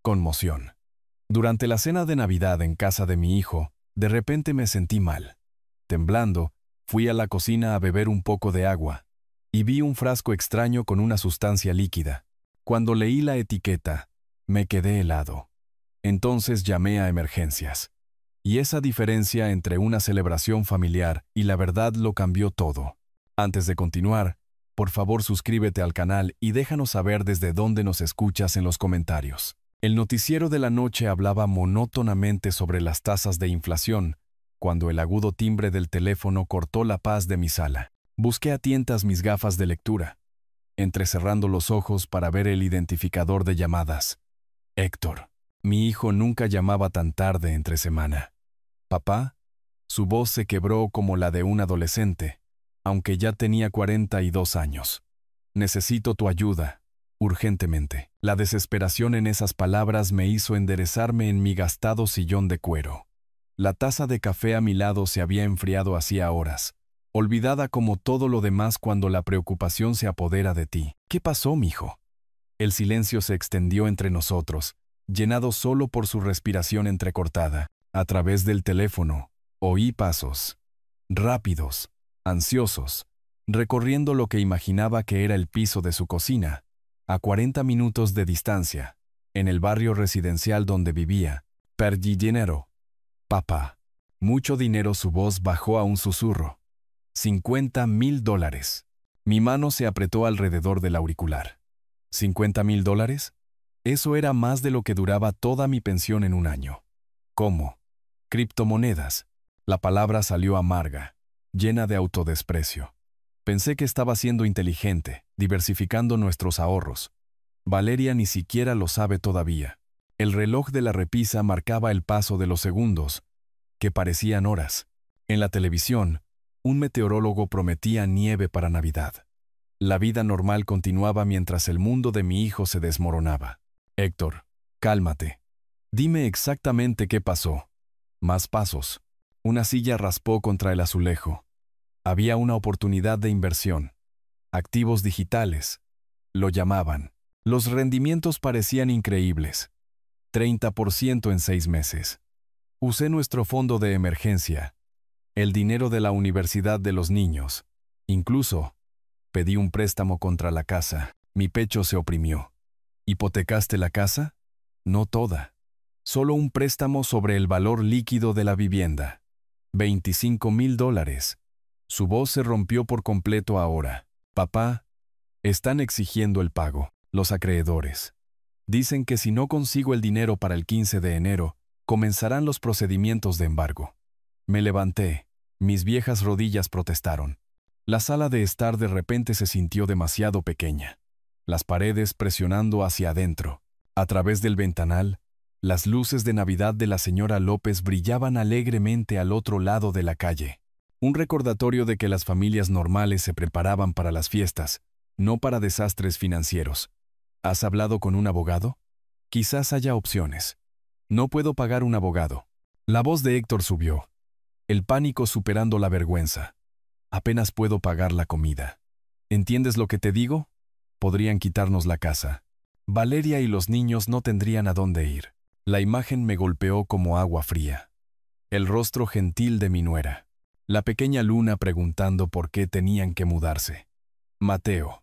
Conmoción. Durante la cena de Navidad en casa de mi hijo, de repente me sentí mal. Temblando, fui a la cocina a beber un poco de agua y vi un frasco extraño con una sustancia líquida. Cuando leí la etiqueta, me quedé helado. Entonces llamé a emergencias. Y esa diferencia entre una celebración familiar y la verdad lo cambió todo. Antes de continuar, por favor suscríbete al canal y déjanos saber desde dónde nos escuchas en los comentarios. El noticiero de la noche hablaba monótonamente sobre las tasas de inflación, cuando el agudo timbre del teléfono cortó la paz de mi sala. Busqué a tientas mis gafas de lectura, entrecerrando los ojos para ver el identificador de llamadas. Héctor. Mi hijo nunca llamaba tan tarde entre semana. Papá, su voz se quebró como la de un adolescente, aunque ya tenía 42 años. Necesito tu ayuda, urgentemente. La desesperación en esas palabras me hizo enderezarme en mi gastado sillón de cuero. La taza de café a mi lado se había enfriado hacía horas, olvidada como todo lo demás cuando la preocupación se apodera de ti. ¿Qué pasó, mijo? El silencio se extendió entre nosotros, llenado solo por su respiración entrecortada. A través del teléfono, oí pasos, rápidos, ansiosos, recorriendo lo que imaginaba que era el piso de su cocina, a 40 minutos de distancia, en el barrio residencial donde vivía. Perdí dinero. Papá. Mucho dinero. Su voz bajó a un susurro. $50,000. Mi mano se apretó alrededor del auricular. ¿$50,000? Eso era más de lo que duraba toda mi pensión en un año. ¿Cómo? Criptomonedas. La palabra salió amarga, llena de autodesprecio. Pensé que estaba siendo inteligente, diversificando nuestros ahorros. Valeria ni siquiera lo sabe todavía. El reloj de la repisa marcaba el paso de los segundos, que parecían horas. En la televisión, un meteorólogo prometía nieve para Navidad. La vida normal continuaba mientras el mundo de mi hijo se desmoronaba. Héctor, cálmate. Dime exactamente qué pasó. Más pasos. Una silla raspó contra el azulejo. Había una oportunidad de inversión. Activos digitales. Lo llamaban. Los rendimientos parecían increíbles. 30% en 6 meses. Usé nuestro fondo de emergencia, el dinero de la universidad de los niños. Incluso, pedí un préstamo contra la casa. Mi pecho se oprimió. ¿Hipotecaste la casa? No toda. Solo un préstamo sobre el valor líquido de la vivienda. $25,000. Su voz se rompió por completo ahora. Papá, están exigiendo el pago. Los acreedores. Dicen que si no consigo el dinero para el 15 de enero, comenzarán los procedimientos de embargo. Me levanté. Mis viejas rodillas protestaron. La sala de estar de repente se sintió demasiado pequeña. Las paredes presionando hacia adentro. A través del ventanal, las luces de Navidad de la señora López brillaban alegremente al otro lado de la calle. Un recordatorio de que las familias normales se preparaban para las fiestas, no para desastres financieros. ¿Has hablado con un abogado? Quizás haya opciones. No puedo pagar un abogado. La voz de Héctor subió. El pánico superando la vergüenza. Apenas puedo pagar la comida. ¿Entiendes lo que te digo? Podrían quitarnos la casa. Valeria y los niños no tendrían a dónde ir. La imagen me golpeó como agua fría. El rostro gentil de mi nuera. La pequeña Luna preguntando por qué tenían que mudarse. Mateo,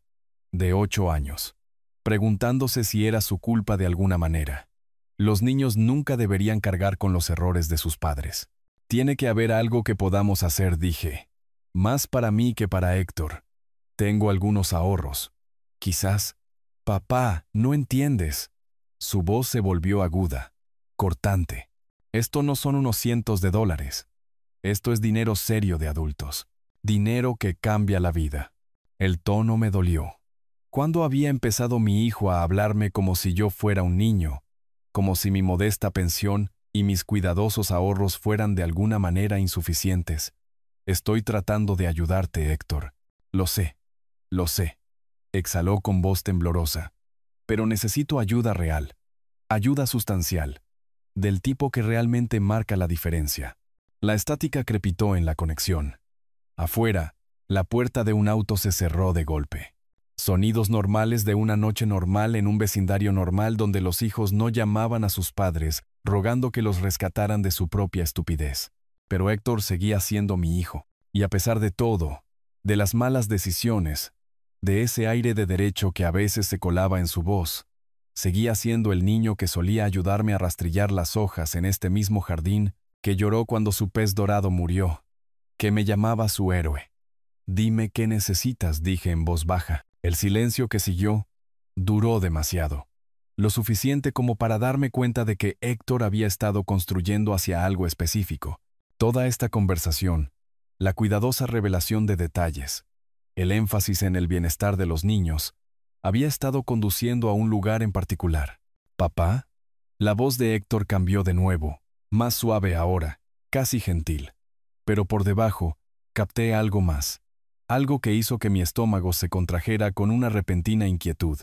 de 8 años, preguntándose si era su culpa de alguna manera. Los niños nunca deberían cargar con los errores de sus padres. Tiene que haber algo que podamos hacer, dije. Más para mí que para Héctor. Tengo algunos ahorros. Quizás. Papá, no entiendes. Su voz se volvió aguda, cortante. Esto no son unos cientos de dólares. Esto es dinero serio de adultos. Dinero que cambia la vida. El tono me dolió. ¿Cuándo había empezado mi hijo a hablarme como si yo fuera un niño? Como si mi modesta pensión y mis cuidadosos ahorros fueran de alguna manera insuficientes. Estoy tratando de ayudarte, Héctor. Lo sé. Lo sé. Exhaló con voz temblorosa. Pero necesito ayuda real. Ayuda sustancial. Del tipo que realmente marca la diferencia. La estática crepitó en la conexión. Afuera, la puerta de un auto se cerró de golpe. Sonidos normales de una noche normal en un vecindario normal donde los hijos no llamaban a sus padres, rogando que los rescataran de su propia estupidez. Pero Héctor seguía siendo mi hijo. Y a pesar de todo, de las malas decisiones, de ese aire de derecho que a veces se colaba en su voz, seguía siendo el niño que solía ayudarme a rastrillar las hojas en este mismo jardín, que lloró cuando su pez dorado murió, que me llamaba su héroe. «Dime qué necesitas», dije en voz baja. El silencio que siguió duró demasiado, lo suficiente como para darme cuenta de que Héctor había estado construyendo hacia algo específico. Toda esta conversación, la cuidadosa revelación de detalles, el énfasis en el bienestar de los niños, había estado conduciendo a un lugar en particular. «¿Papá?». La voz de Héctor cambió de nuevo, más suave ahora, casi gentil. Pero por debajo, capté algo más. Algo que hizo que mi estómago se contrajera con una repentina inquietud.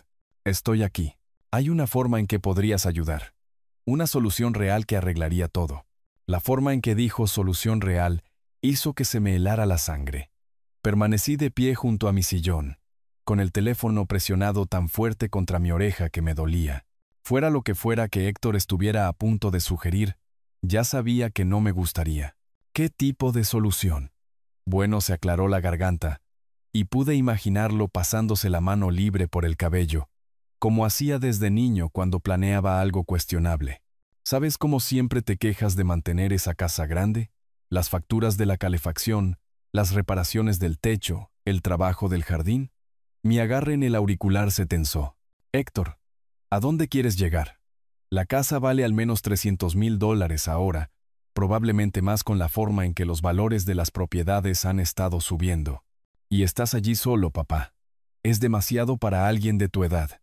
«Estoy aquí. Hay una forma en que podrías ayudar. Una solución real que arreglaría todo». La forma en que dijo solución real hizo que se me helara la sangre. Permanecí de pie junto a mi sillón, con el teléfono presionado tan fuerte contra mi oreja que me dolía. Fuera lo que fuera que Héctor estuviera a punto de sugerir, ya sabía que no me gustaría. ¿Qué tipo de solución? Bueno, se aclaró la garganta, y pude imaginarlo pasándose la mano libre por el cabello, como hacía desde niño cuando planeaba algo cuestionable. ¿Sabes cómo siempre te quejas de mantener esa casa grande? Las facturas de la calefacción, las reparaciones del techo, el trabajo del jardín. Mi agarre en el auricular se tensó. «Héctor, ¿a dónde quieres llegar? La casa vale al menos $300,000 ahora, probablemente más con la forma en que los valores de las propiedades han estado subiendo. Y estás allí solo, papá. Es demasiado para alguien de tu edad».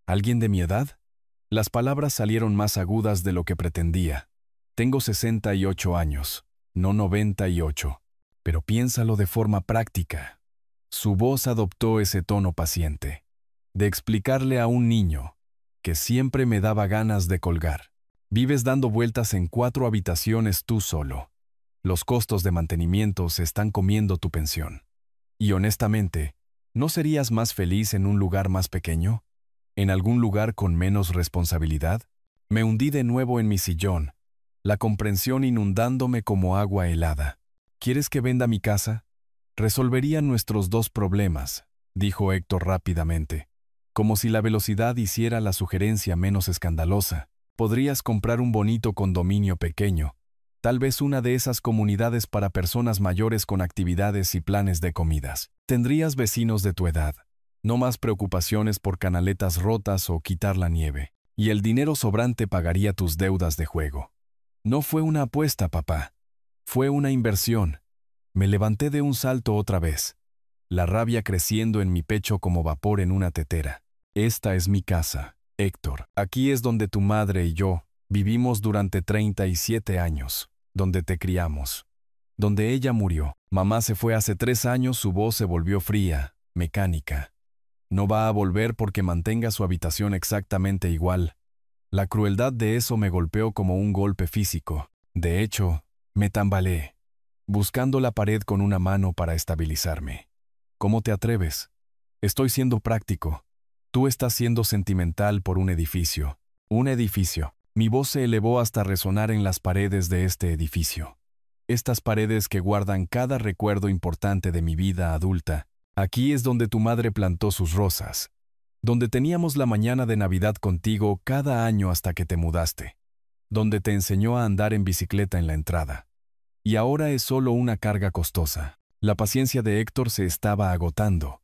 «¿Alguien de mi edad?». Las palabras salieron más agudas de lo que pretendía. Tengo 68 años, no 98. Pero piénsalo de forma práctica. Su voz adoptó ese tono paciente, de explicarle a un niño, que siempre me daba ganas de colgar. Vives dando vueltas en 4 habitaciones tú solo. Los costos de mantenimiento se están comiendo tu pensión. Y honestamente, ¿no serías más feliz en un lugar más pequeño? ¿En algún lugar con menos responsabilidad? Me hundí de nuevo en mi sillón, la comprensión inundándome como agua helada. ¿Quieres que venda mi casa? Resolvería nuestros 2 problemas, dijo Héctor rápidamente, como si la velocidad hiciera la sugerencia menos escandalosa. Podrías comprar un bonito condominio pequeño, tal vez una de esas comunidades para personas mayores con actividades y planes de comidas. Tendrías vecinos de tu edad, no más preocupaciones por canaletas rotas o quitar la nieve, y el dinero sobrante pagaría tus deudas de juego. No fue una apuesta, papá. Fue una inversión. Me levanté de un salto otra vez, la rabia creciendo en mi pecho como vapor en una tetera. Esta es mi casa, Héctor. Aquí es donde tu madre y yo vivimos durante 37 años, donde te criamos, donde ella murió. Mamá se fue hace 3 años, su voz se volvió fría, mecánica. No va a volver porque mantenga su habitación exactamente igual. La crueldad de eso me golpeó como un golpe físico. De hecho, me tambaleé, buscando la pared con una mano para estabilizarme. ¿Cómo te atreves? Estoy siendo práctico. Tú estás siendo sentimental por un edificio. Un edificio. Mi voz se elevó hasta resonar en las paredes de este edificio. Estas paredes que guardan cada recuerdo importante de mi vida adulta. Aquí es donde tu madre plantó sus rosas, donde teníamos la mañana de Navidad contigo cada año hasta que te mudaste, donde te enseñó a andar en bicicleta en la entrada. Y ahora es solo una carga costosa. La paciencia de Héctor se estaba agotando,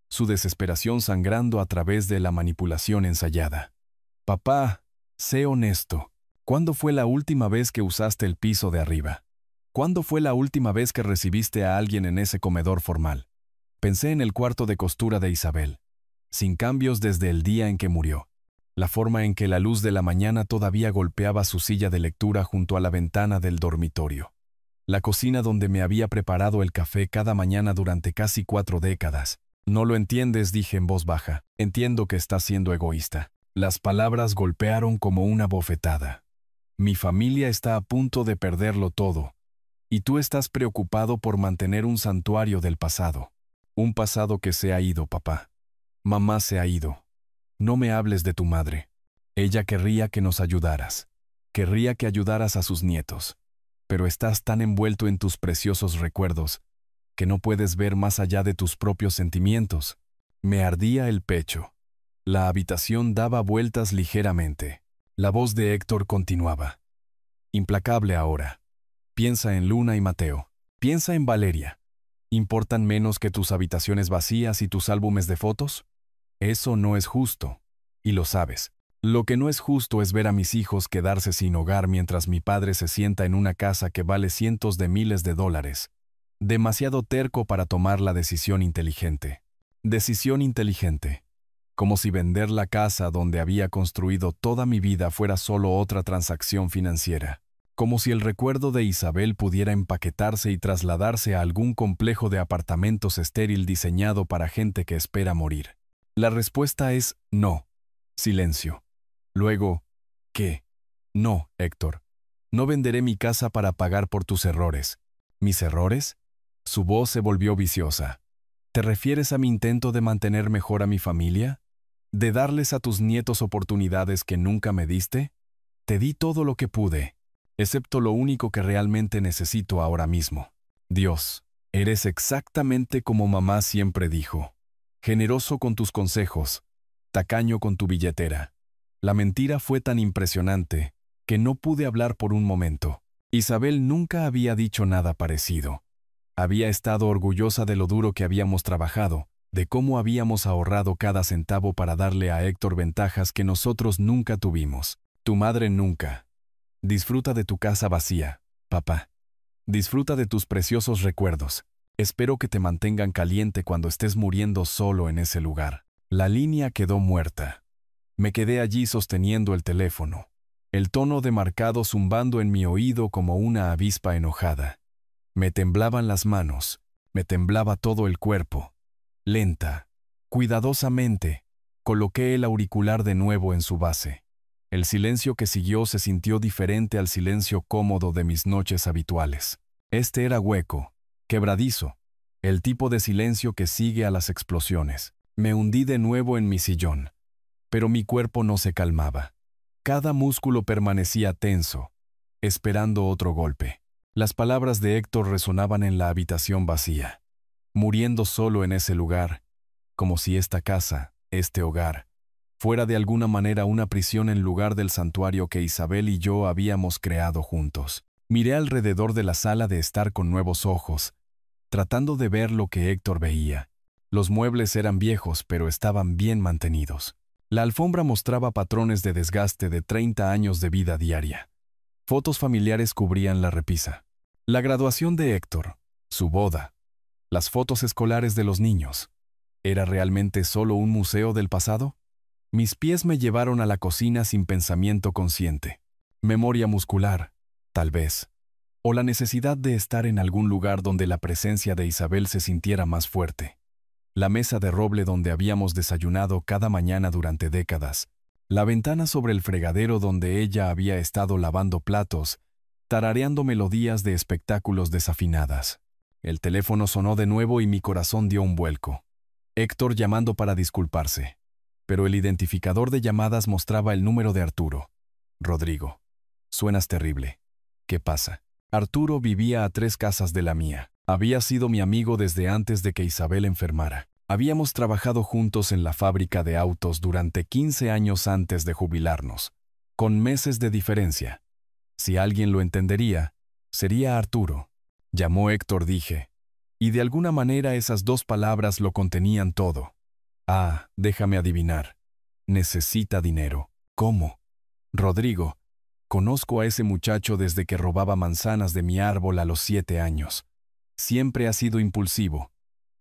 su desesperación sangrando a través de la manipulación ensayada. Papá, sé honesto. ¿Cuándo fue la última vez que usaste el piso de arriba? ¿Cuándo fue la última vez que recibiste a alguien en ese comedor formal? Pensé en el cuarto de costura de Isabel, sin cambios desde el día en que murió. La forma en que la luz de la mañana todavía golpeaba su silla de lectura junto a la ventana del dormitorio. La cocina donde me había preparado el café cada mañana durante casi 4 décadas. No lo entiendes, dije en voz baja. Entiendo que estás siendo egoísta. Las palabras golpearon como una bofetada. Mi familia está a punto de perderlo todo. Y tú estás preocupado por mantener un santuario del pasado. Un pasado que se ha ido, papá. Mamá se ha ido. No me hables de tu madre. Ella querría que nos ayudaras. Querría que ayudaras a sus nietos. Pero estás tan envuelto en tus preciosos recuerdos que no puedes ver más allá de tus propios sentimientos. Me ardía el pecho. La habitación daba vueltas ligeramente. La voz de Héctor continuaba. Implacable ahora. Piensa en Luna y Mateo. Piensa en Valeria. ¿Importan menos que tus habitaciones vacías y tus álbumes de fotos? Eso no es justo. Y lo sabes. Lo que no es justo es ver a mis hijos quedarse sin hogar mientras mi padre se sienta en una casa que vale cientos de miles de dólares. Demasiado terco para tomar la decisión inteligente. Decisión inteligente. Como si vender la casa donde había construido toda mi vida fuera solo otra transacción financiera. Como si el recuerdo de Isabel pudiera empaquetarse y trasladarse a algún complejo de apartamentos estéril diseñado para gente que espera morir. La respuesta es no. Silencio. Luego, ¿qué? No, Héctor. No venderé mi casa para pagar por tus errores. ¿Mis errores? Su voz se volvió viciosa. ¿Te refieres a mi intento de mantener mejor a mi familia? ¿De darles a tus nietos oportunidades que nunca me diste? Te di todo lo que pude, excepto lo único que realmente necesito ahora mismo. Dios, eres exactamente como mamá siempre dijo. Generoso con tus consejos, tacaño con tu billetera. La mentira fue tan impresionante que no pude hablar por un momento. Isabel nunca había dicho nada parecido. Había estado orgullosa de lo duro que habíamos trabajado, de cómo habíamos ahorrado cada centavo para darle a Héctor ventajas que nosotros nunca tuvimos. Tu madre nunca. Disfruta de tu casa vacía, papá. Disfruta de tus preciosos recuerdos. Espero que te mantengan caliente cuando estés muriendo solo en ese lugar. La línea quedó muerta. Me quedé allí sosteniendo el teléfono, el tono demarcado zumbando en mi oído como una avispa enojada. Me temblaban las manos, me temblaba todo el cuerpo. Lenta, cuidadosamente, coloqué el auricular de nuevo en su base. El silencio que siguió se sintió diferente al silencio cómodo de mis noches habituales. Este era hueco, quebradizo, el tipo de silencio que sigue a las explosiones. Me hundí de nuevo en mi sillón, pero mi cuerpo no se calmaba. Cada músculo permanecía tenso, esperando otro golpe. Las palabras de Héctor resonaban en la habitación vacía, muriendo solo en ese lugar, como si esta casa, este hogar, fuera de alguna manera una prisión en lugar del santuario que Isabel y yo habíamos creado juntos. Miré alrededor de la sala de estar con nuevos ojos, tratando de ver lo que Héctor veía. Los muebles eran viejos, pero estaban bien mantenidos. La alfombra mostraba patrones de desgaste de 30 años de vida diaria. Fotos familiares cubrían la repisa. La graduación de Héctor, su boda, las fotos escolares de los niños. ¿Era realmente solo un museo del pasado? Mis pies me llevaron a la cocina sin pensamiento consciente. Memoria muscular, tal vez. O la necesidad de estar en algún lugar donde la presencia de Isabel se sintiera más fuerte. La mesa de roble donde habíamos desayunado cada mañana durante décadas. La ventana sobre el fregadero donde ella había estado lavando platos, tarareando melodías de espectáculos desafinadas. El teléfono sonó de nuevo y mi corazón dio un vuelco. Héctor llamando para disculparse. Pero el identificador de llamadas mostraba el número de Arturo. Rodrigo. Suenas terrible. ¿Qué pasa? Arturo vivía a 3 casas de la mía. Había sido mi amigo desde antes de que Isabel enfermara. Habíamos trabajado juntos en la fábrica de autos durante 15 años antes de jubilarnos, con meses de diferencia. Si alguien lo entendería, sería Arturo. Llamó Héctor, dije. Y de alguna manera esas 2 palabras lo contenían todo. Ah, déjame adivinar. Necesita dinero. ¿Cómo? Rodrigo, conozco a ese muchacho desde que robaba manzanas de mi árbol a los 7 años. Siempre ha sido impulsivo.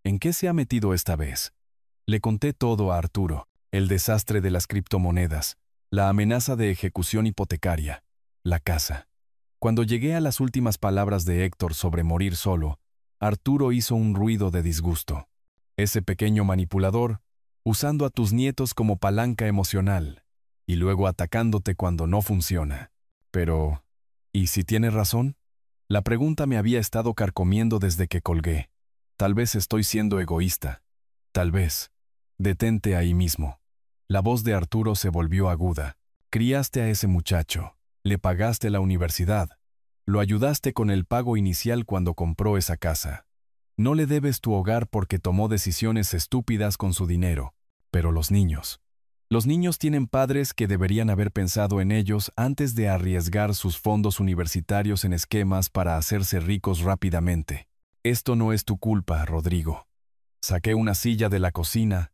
¿En qué se ha metido esta vez? Le conté todo a Arturo, el desastre de las criptomonedas, la amenaza de ejecución hipotecaria, la casa. Cuando llegué a las últimas palabras de Héctor sobre morir solo, Arturo hizo un ruido de disgusto. Ese pequeño manipulador, usando a tus nietos como palanca emocional, y luego atacándote cuando no funciona. Pero, ¿y si tiene razón? La pregunta me había estado carcomiendo desde que colgué. Tal vez estoy siendo egoísta. Tal vez. Detente ahí mismo. La voz de Arturo se volvió aguda. Criaste a ese muchacho. Le pagaste la universidad. Lo ayudaste con el pago inicial cuando compró esa casa. No le debes tu hogar porque tomó decisiones estúpidas con su dinero. Pero los niños. Los niños tienen padres que deberían haber pensado en ellos antes de arriesgar sus fondos universitarios en esquemas para hacerse ricos rápidamente. Esto no es tu culpa, Rodrigo. Saqué una silla de la cocina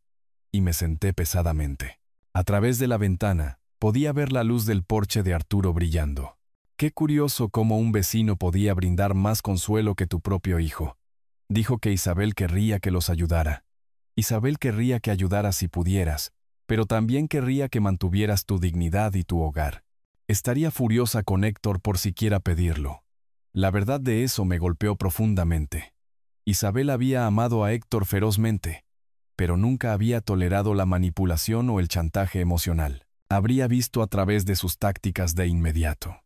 y me senté pesadamente. A través de la ventana, podía ver la luz del porche de Arturo brillando. Qué curioso cómo un vecino podía brindar más consuelo que tu propio hijo. Dijo que Isabel querría que los ayudara. Isabel querría que ayudaras si pudieras, pero también querría que mantuvieras tu dignidad y tu hogar. Estaría furiosa con Héctor por siquiera pedirlo. La verdad de eso me golpeó profundamente. Isabel había amado a Héctor ferozmente, pero nunca había tolerado la manipulación o el chantaje emocional. Habría visto a través de sus tácticas de inmediato.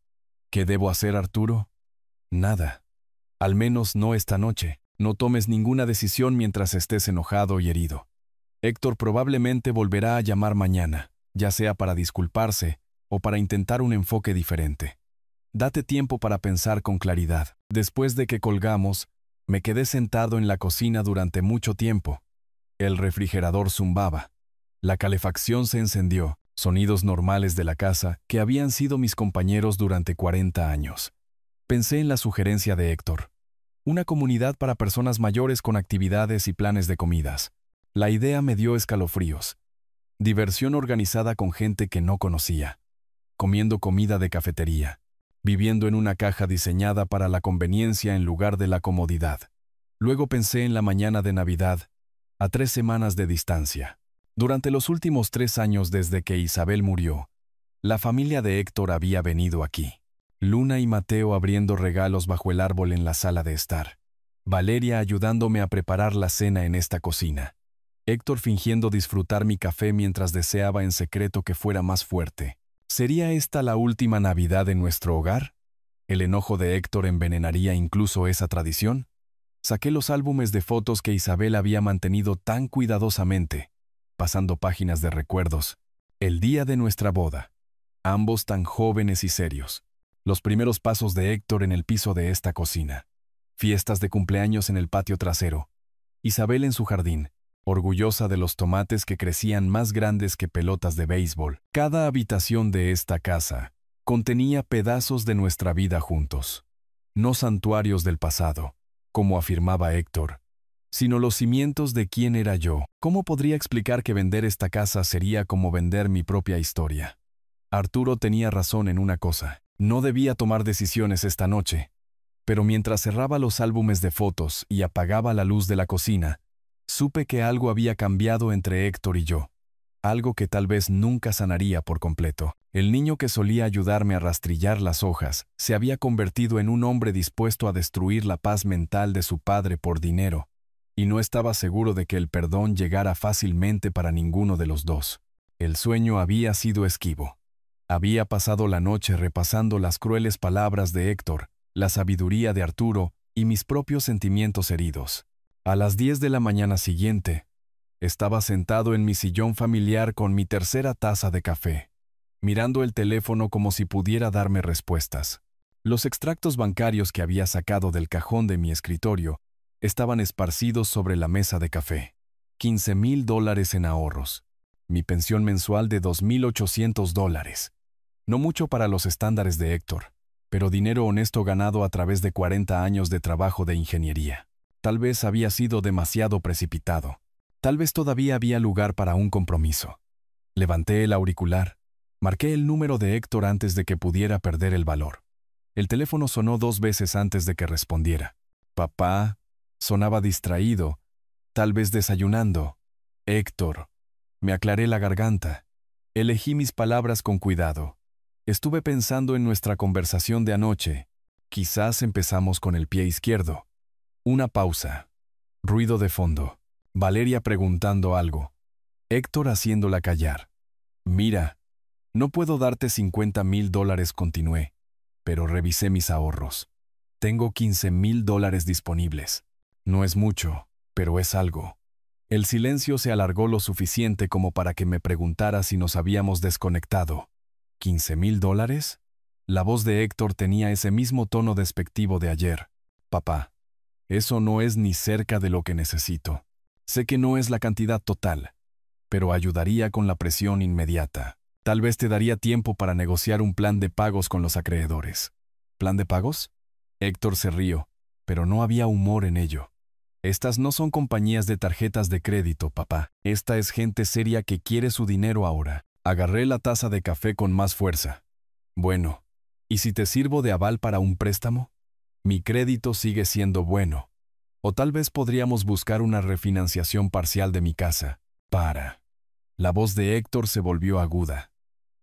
¿Qué debo hacer, Arturo? Nada. Al menos no esta noche. No tomes ninguna decisión mientras estés enojado y herido. Héctor probablemente volverá a llamar mañana, ya sea para disculparse o para intentar un enfoque diferente. Date tiempo para pensar con claridad. Después de que colgamos, me quedé sentado en la cocina durante mucho tiempo. El refrigerador zumbaba. La calefacción se encendió, sonidos normales de la casa que habían sido mis compañeros durante 40 años. Pensé en la sugerencia de Héctor. Una comunidad para personas mayores con actividades y planes de comidas. La idea me dio escalofríos. Diversión organizada con gente que no conocía. Comiendo comida de cafetería. Viviendo en una caja diseñada para la conveniencia en lugar de la comodidad. Luego pensé en la mañana de Navidad, a 3 semanas de distancia. Durante los últimos 3 años desde que Isabel murió, la familia de Héctor había venido aquí. Luna y Mateo abriendo regalos bajo el árbol en la sala de estar. Valeria ayudándome a preparar la cena en esta cocina. Héctor fingiendo disfrutar mi café mientras deseaba en secreto que fuera más fuerte. ¿Sería esta la última Navidad en nuestro hogar? ¿El enojo de Héctor envenenaría incluso esa tradición? Saqué los álbumes de fotos que Isabel había mantenido tan cuidadosamente, pasando páginas de recuerdos. El día de nuestra boda. Ambos tan jóvenes y serios. Los primeros pasos de Héctor en el piso de esta cocina. Fiestas de cumpleaños en el patio trasero. Isabel en su jardín, orgullosa de los tomates que crecían más grandes que pelotas de béisbol. Cada habitación de esta casa contenía pedazos de nuestra vida juntos. No santuarios del pasado, como afirmaba Héctor, sino los cimientos de quién era yo. ¿Cómo podría explicar que vender esta casa sería como vender mi propia historia? Arturo tenía razón en una cosa. No debía tomar decisiones esta noche, pero mientras cerraba los álbumes de fotos y apagaba la luz de la cocina, supe que algo había cambiado entre Héctor y yo. Algo que tal vez nunca sanaría por completo. El niño que solía ayudarme a rastrillar las hojas se había convertido en un hombre dispuesto a destruir la paz mental de su padre por dinero, y no estaba seguro de que el perdón llegara fácilmente para ninguno de los dos. El sueño había sido esquivo. Había pasado la noche repasando las crueles palabras de Héctor, la sabiduría de Arturo y mis propios sentimientos heridos. A las 10 de la mañana siguiente, estaba sentado en mi sillón familiar con mi tercera taza de café, mirando el teléfono como si pudiera darme respuestas. Los extractos bancarios que había sacado del cajón de mi escritorio estaban esparcidos sobre la mesa de café. $15,000 en ahorros. Mi pensión mensual de $2,800. No mucho para los estándares de Héctor, pero dinero honesto ganado a través de 40 años de trabajo de ingeniería. Tal vez había sido demasiado precipitado. Tal vez todavía había lugar para un compromiso. Levanté el auricular. Marqué el número de Héctor antes de que pudiera perder el valor. El teléfono sonó 2 veces antes de que respondiera. Papá, sonaba distraído, tal vez desayunando. Héctor. Me aclaré la garganta. Elegí mis palabras con cuidado. Estuve pensando en nuestra conversación de anoche. Quizás empezamos con el pie izquierdo. Una pausa. Ruido de fondo. Valeria preguntando algo. Héctor haciéndola callar. Mira, no puedo darte $50,000, continué, pero revisé mis ahorros. Tengo $15,000 disponibles. No es mucho, pero es algo. El silencio se alargó lo suficiente como para que me preguntara si nos habíamos desconectado. ¿$15,000? La voz de Héctor tenía ese mismo tono despectivo de ayer. Papá, eso no es ni cerca de lo que necesito. Sé que no es la cantidad total, pero ayudaría con la presión inmediata. Tal vez te daría tiempo para negociar un plan de pagos con los acreedores. ¿Plan de pagos? Héctor se rió, pero no había humor en ello. Estas no son compañías de tarjetas de crédito, papá. Esta es gente seria que quiere su dinero ahora. Agarré la taza de café con más fuerza. Bueno, ¿y si te sirvo de aval para un préstamo? Mi crédito sigue siendo bueno. O tal vez podríamos buscar una refinanciación parcial de mi casa. Para. La voz de Héctor se volvió aguda.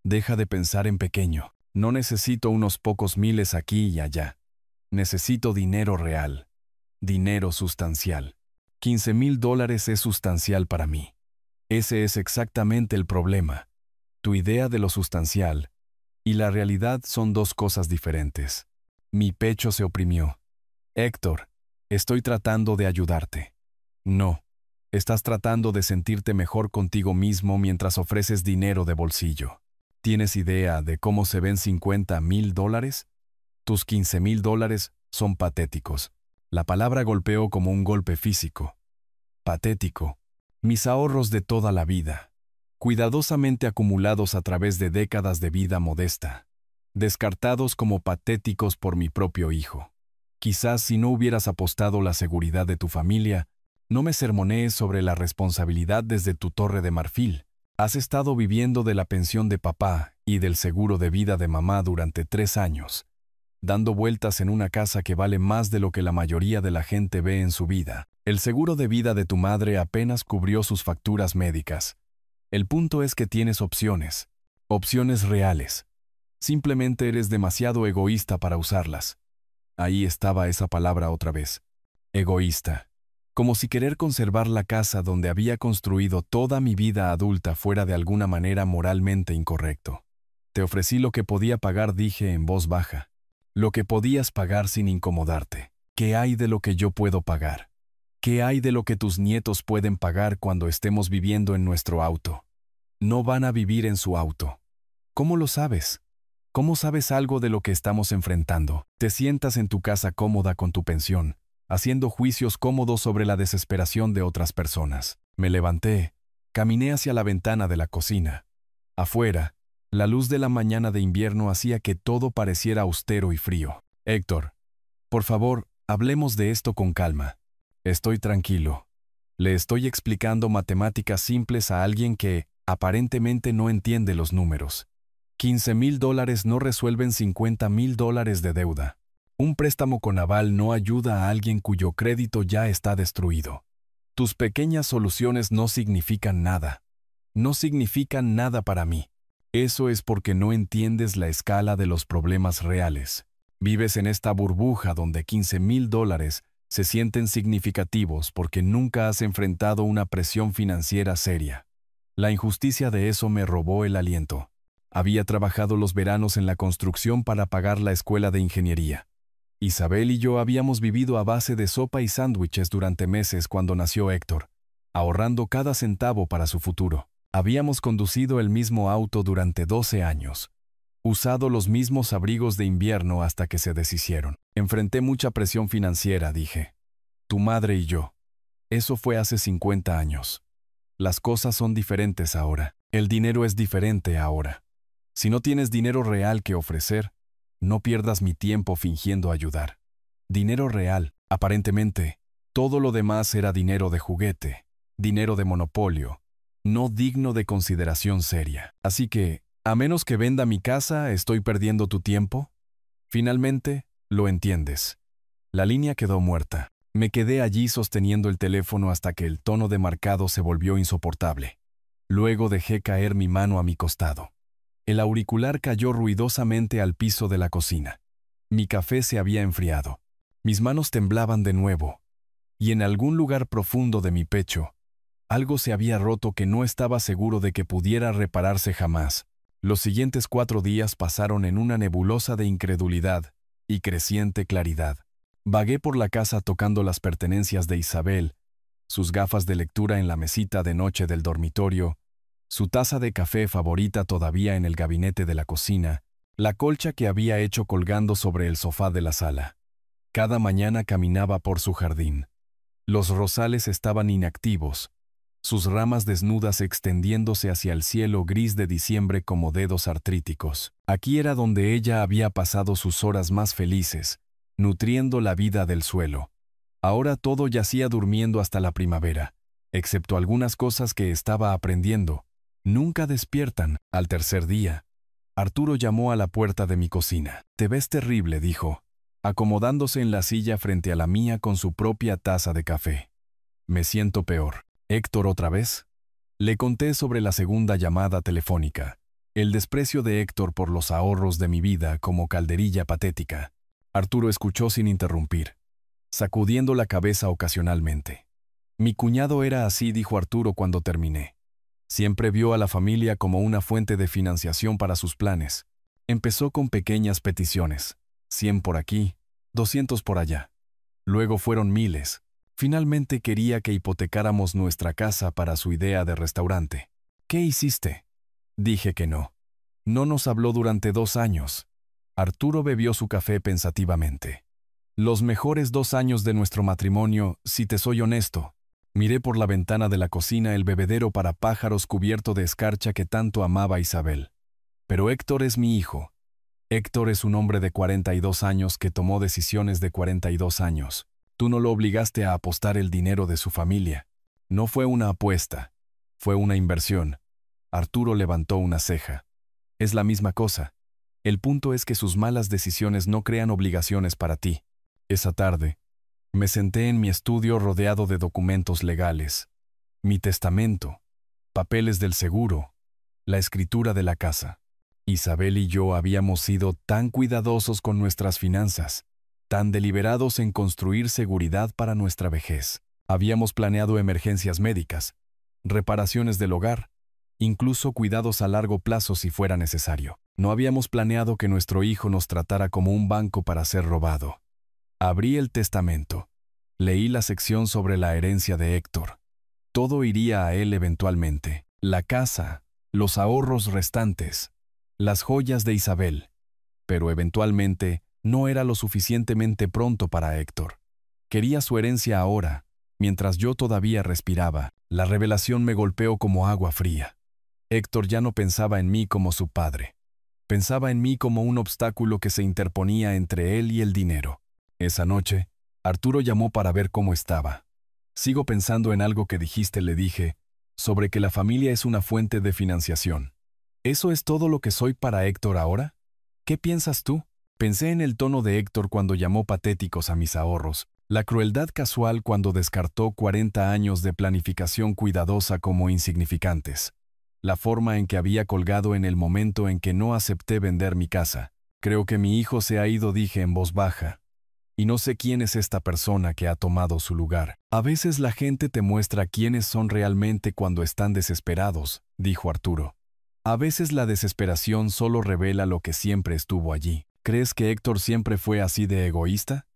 Deja de pensar en pequeño. No necesito unos pocos miles aquí y allá. Necesito dinero real. Dinero sustancial. $15,000 es sustancial para mí. Ese es exactamente el problema. Tu idea de lo sustancial y la realidad son dos cosas diferentes. Mi pecho se oprimió. Héctor, estoy tratando de ayudarte. No, estás tratando de sentirte mejor contigo mismo mientras ofreces dinero de bolsillo. ¿Tienes idea de cómo se ven $50,000? Tus $15,000 son patéticos. La palabra golpeó como un golpe físico. Patético. Mis ahorros de toda la vida, cuidadosamente acumulados a través de décadas de vida modesta, descartados como patéticos por mi propio hijo. Quizás si no hubieras apostado la seguridad de tu familia, no me sermonees sobre la responsabilidad desde tu torre de marfil. Has estado viviendo de la pensión de papá y del seguro de vida de mamá durante 3 años, dando vueltas en una casa que vale más de lo que la mayoría de la gente ve en su vida. El seguro de vida de tu madre apenas cubrió sus facturas médicas. El punto es que tienes opciones. Opciones reales. Simplemente eres demasiado egoísta para usarlas. Ahí estaba esa palabra otra vez. Egoísta. Como si querer conservar la casa donde había construido toda mi vida adulta fuera de alguna manera moralmente incorrecto. Te ofrecí lo que podía pagar, dije en voz baja. Lo que podías pagar sin incomodarte. ¿Qué hay de lo que yo puedo pagar? ¿Qué hay de lo que tus nietos pueden pagar cuando estemos viviendo en nuestro auto? No van a vivir en su auto. ¿Cómo lo sabes? ¿Cómo sabes algo de lo que estamos enfrentando? Te sientas en tu casa cómoda con tu pensión, haciendo juicios cómodos sobre la desesperación de otras personas. Me levanté, caminé hacia la ventana de la cocina. Afuera, la luz de la mañana de invierno hacía que todo pareciera austero y frío. Héctor, por favor, hablemos de esto con calma. Estoy tranquilo. Le estoy explicando matemáticas simples a alguien que, aparentemente, no entiende los números. $15,000 no resuelven $50,000 de deuda. Un préstamo con aval no ayuda a alguien cuyo crédito ya está destruido. Tus pequeñas soluciones no significan nada. No significan nada para mí. Eso es porque no entiendes la escala de los problemas reales. Vives en esta burbuja donde $15,000 se sienten significativos porque nunca has enfrentado una presión financiera seria. La injusticia de eso me robó el aliento. Había trabajado los veranos en la construcción para pagar la escuela de ingeniería. Isabel y yo habíamos vivido a base de sopa y sándwiches durante meses cuando nació Héctor, ahorrando cada centavo para su futuro. Habíamos conducido el mismo auto durante 12 años, usado los mismos abrigos de invierno hasta que se deshicieron. Enfrenté mucha presión financiera, dije. Tu madre y yo. Eso fue hace 50 años. Las cosas son diferentes ahora. El dinero es diferente ahora. Si no tienes dinero real que ofrecer, no pierdas mi tiempo fingiendo ayudar. Dinero real, aparentemente. Todo lo demás era dinero de juguete, dinero de monopolio, no digno de consideración seria. Así que, a menos que venda mi casa, ¿estoy perdiendo tu tiempo? Finalmente, lo entiendes. La línea quedó muerta. Me quedé allí sosteniendo el teléfono hasta que el tono demarcado se volvió insoportable. Luego dejé caer mi mano a mi costado. El auricular cayó ruidosamente al piso de la cocina. Mi café se había enfriado. Mis manos temblaban de nuevo. Y en algún lugar profundo de mi pecho, algo se había roto que no estaba seguro de que pudiera repararse jamás. Los siguientes 4 días pasaron en una nebulosa de incredulidad y creciente claridad. Vagué por la casa tocando las pertenencias de Isabel, sus gafas de lectura en la mesita de noche del dormitorio, su taza de café favorita todavía en el gabinete de la cocina, la colcha que había hecho colgando sobre el sofá de la sala. Cada mañana caminaba por su jardín. Los rosales estaban inactivos, sus ramas desnudas extendiéndose hacia el cielo gris de diciembre como dedos artríticos. Aquí era donde ella había pasado sus horas más felices, nutriendo la vida del suelo. Ahora todo yacía durmiendo hasta la primavera, excepto algunas cosas que estaba aprendiendo. Nunca despiertan. Al tercer día, Arturo llamó a la puerta de mi cocina. «Te ves terrible», dijo, acomodándose en la silla frente a la mía con su propia taza de café. «Me siento peor». «¿Héctor otra vez?» Le conté sobre la segunda llamada telefónica, el desprecio de Héctor por los ahorros de mi vida como calderilla patética. Arturo escuchó sin interrumpir, sacudiendo la cabeza ocasionalmente. «Mi cuñado era así», dijo Arturo cuando terminé. Siempre vio a la familia como una fuente de financiación para sus planes. Empezó con pequeñas peticiones, 100 por aquí, 200 por allá. Luego fueron miles. Finalmente quería que hipotecáramos nuestra casa para su idea de restaurante. «¿Qué hiciste?» Dije que no. No nos habló durante 2 años. Arturo bebió su café pensativamente. «Los mejores 2 años de nuestro matrimonio, si te soy honesto». Miré por la ventana de la cocina el bebedero para pájaros cubierto de escarcha que tanto amaba Isabel. «Pero Héctor es mi hijo. Héctor es un hombre de 42 años que tomó decisiones de 42 años. Tú no lo obligaste a apostar el dinero de su familia. No fue una apuesta. Fue una inversión». Arturo levantó una ceja. «Es la misma cosa. El punto es que sus malas decisiones no crean obligaciones para ti». Esa tarde, me senté en mi estudio rodeado de documentos legales. Mi testamento, papeles del seguro, la escritura de la casa. Isabel y yo habíamos sido tan cuidadosos con nuestras finanzas, tan deliberados en construir seguridad para nuestra vejez. Habíamos planeado emergencias médicas, reparaciones del hogar, incluso cuidados a largo plazo si fuera necesario. No habíamos planeado que nuestro hijo nos tratara como un banco para ser robado. Abrí el testamento. Leí la sección sobre la herencia de Héctor. Todo iría a él eventualmente. La casa, los ahorros restantes, las joyas de Isabel. Pero eventualmente no era lo suficientemente pronto para Héctor. Quería su herencia ahora, mientras yo todavía respiraba. La revelación me golpeó como agua fría. Héctor ya no pensaba en mí como su padre. Pensaba en mí como un obstáculo que se interponía entre él y el dinero. Esa noche, Arturo llamó para ver cómo estaba. «Sigo pensando en algo que dijiste», le dije, sobre que la familia es una fuente de financiación. ¿Eso es todo lo que soy para Héctor ahora? ¿Qué piensas tú? Pensé en el tono de Héctor cuando llamó patéticos a mis ahorros, la crueldad casual cuando descartó 40 años de planificación cuidadosa como insignificantes, la forma en que había colgado en el momento en que no acepté vender mi casa. «Creo que mi hijo se ha ido», dije en voz baja. «Y no sé quién es esta persona que ha tomado su lugar». «A veces la gente te muestra quiénes son realmente cuando están desesperados», dijo Arturo. «A veces la desesperación solo revela lo que siempre estuvo allí». «¿Crees que Héctor siempre fue así de egoísta?»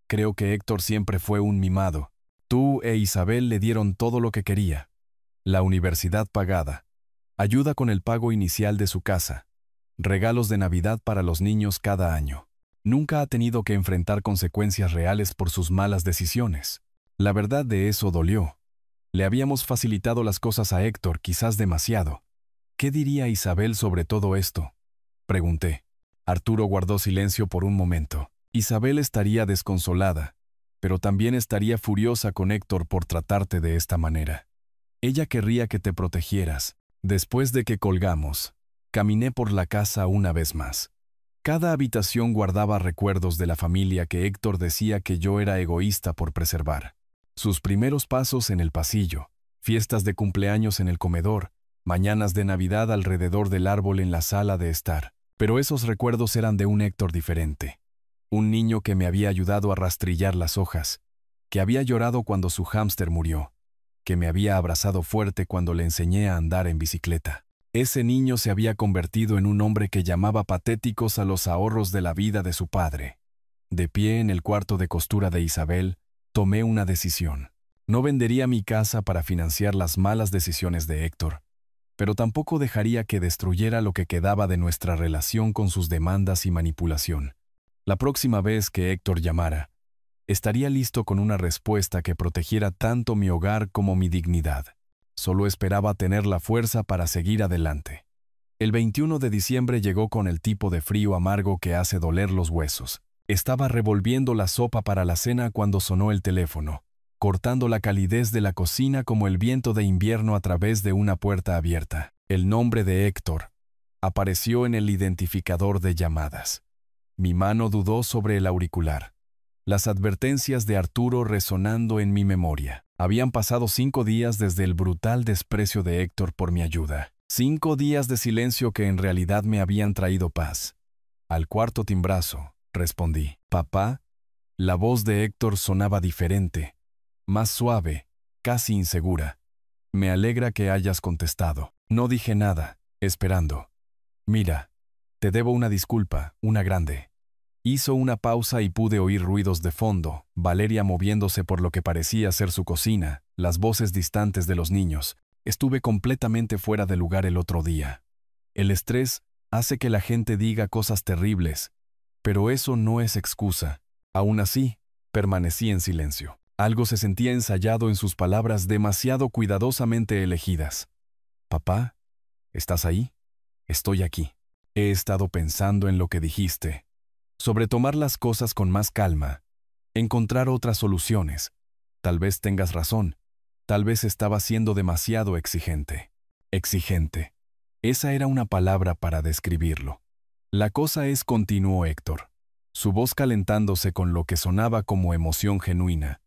«Creo que Héctor siempre fue un mimado. Tú e Isabel le dieron todo lo que quería. La universidad pagada, ayuda con el pago inicial de su casa, regalos de Navidad para los niños cada año. Nunca ha tenido que enfrentar consecuencias reales por sus malas decisiones. La verdad de eso dolió. Le habíamos facilitado las cosas a Héctor, quizás demasiado». «¿Qué diría Isabel sobre todo esto?», pregunté. Arturo guardó silencio por un momento. «Isabel estaría desconsolada, pero también estaría furiosa con Héctor por tratarte de esta manera. Ella querría que te protegieras». Después de que colgamos, caminé por la casa una vez más. Cada habitación guardaba recuerdos de la familia que Héctor decía que yo era egoísta por preservar. Sus primeros pasos en el pasillo, fiestas de cumpleaños en el comedor, mañanas de Navidad alrededor del árbol en la sala de estar. Pero esos recuerdos eran de un Héctor diferente. Un niño que me había ayudado a rastrillar las hojas, que había llorado cuando su hámster murió, que me había abrazado fuerte cuando le enseñé a andar en bicicleta. Ese niño se había convertido en un hombre que llamaba patéticos a los ahorros de la vida de su padre. De pie en el cuarto de costura de Isabel, tomé una decisión. No vendería mi casa para financiar las malas decisiones de Héctor, pero tampoco dejaría que destruyera lo que quedaba de nuestra relación con sus demandas y manipulación. La próxima vez que Héctor llamara, estaría listo con una respuesta que protegiera tanto mi hogar como mi dignidad. Solo esperaba tener la fuerza para seguir adelante. El 21 de diciembre llegó con el tipo de frío amargo que hace doler los huesos. Estaba revolviendo la sopa para la cena cuando sonó el teléfono, cortando la calidez de la cocina como el viento de invierno a través de una puerta abierta. El nombre de Héctor apareció en el identificador de llamadas. Mi mano dudó sobre el auricular. Las advertencias de Arturo resonando en mi memoria. Habían pasado 5 días desde el brutal desprecio de Héctor por mi ayuda. 5 días de silencio que en realidad me habían traído paz. Al cuarto timbrazo, respondí. «Papá». La voz de Héctor sonaba diferente, más suave, casi insegura. «Me alegra que hayas contestado». No dije nada, esperando. «Mira, te debo una disculpa, una grande». Hizo una pausa y pude oír ruidos de fondo, Valeria moviéndose por lo que parecía ser su cocina, las voces distantes de los niños. Estuve completamente fuera de lugar el otro día. El estrés hace que la gente diga cosas terribles, pero eso no es excusa. Aún así, permanecí en silencio. Algo se sentía ensayado en sus palabras demasiado cuidadosamente elegidas. «Papá, ¿estás ahí?» «Estoy aquí. He estado pensando en lo que dijiste, sobre tomar las cosas con más calma, encontrar otras soluciones. Tal vez tengas razón. Tal vez estaba siendo demasiado exigente». Exigente. Esa era una palabra para describirlo. «La cosa es», continuó Héctor, su voz calentándose con lo que sonaba como emoción genuina.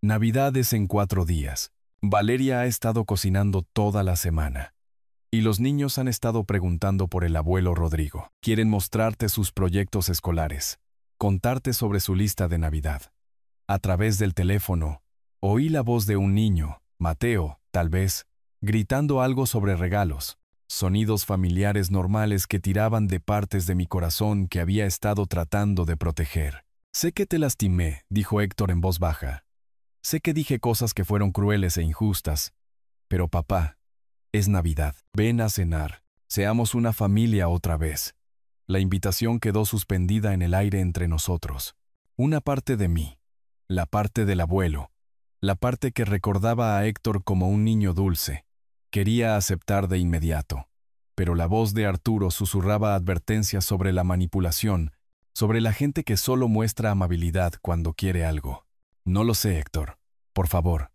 «Navidad es en 4 días. Valeria ha estado cocinando toda la semana. Y los niños han estado preguntando por el abuelo Rodrigo. Quieren mostrarte sus proyectos escolares, contarte sobre su lista de Navidad». A través del teléfono, oí la voz de un niño, Mateo, tal vez, gritando algo sobre regalos, sonidos familiares normales que tiraban de partes de mi corazón que había estado tratando de proteger. «Sé que te lastimé», dijo Héctor en voz baja. «Sé que dije cosas que fueron crueles e injustas, pero papá, es Navidad. Ven a cenar. Seamos una familia otra vez». La invitación quedó suspendida en el aire entre nosotros. Una parte de mí, la parte del abuelo, la parte que recordaba a Héctor como un niño dulce, quería aceptar de inmediato. Pero la voz de Arturo susurraba advertencias sobre la manipulación, sobre la gente que solo muestra amabilidad cuando quiere algo. «No lo sé, Héctor. Por favor».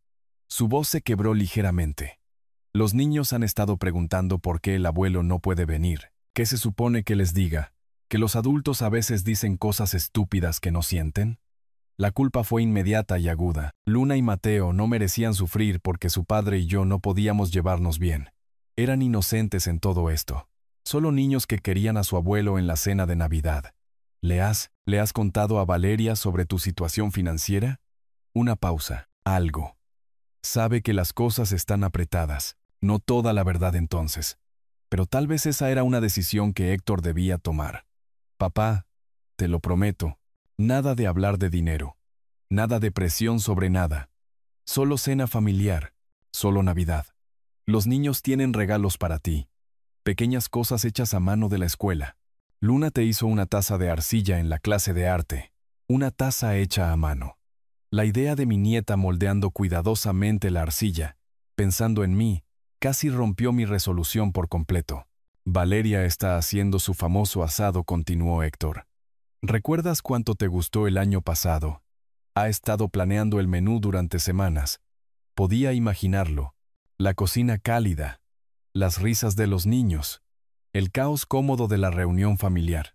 Su voz se quebró ligeramente. «Los niños han estado preguntando por qué el abuelo no puede venir. ¿Qué se supone que les diga? ¿Que los adultos a veces dicen cosas estúpidas que no sienten?» La culpa fue inmediata y aguda. Luna y Mateo no merecían sufrir porque su padre y yo no podíamos llevarnos bien. Eran inocentes en todo esto. Solo niños que querían a su abuelo en la cena de Navidad. ¿Le has contado a Valeria sobre tu situación financiera?» Una pausa. Algo. «Sabe que las cosas están apretadas. No toda la verdad entonces. Pero tal vez esa era una decisión que Héctor debía tomar. Papá, te lo prometo, nada de hablar de dinero. Nada de presión sobre nada. Solo cena familiar. Solo Navidad. Los niños tienen regalos para ti. Pequeñas cosas hechas a mano de la escuela. Luna te hizo una taza de arcilla en la clase de arte. Una taza hecha a mano. La idea de mi nieta moldeando cuidadosamente la arcilla, pensando en mí, casi rompió mi resolución por completo. Valeria está haciendo su famoso asado», continuó Héctor. «¿Recuerdas cuánto te gustó el año pasado? Ha estado planeando el menú durante semanas. Podía imaginarlo. La cocina cálida, las risas de los niños, el caos cómodo de la reunión familiar.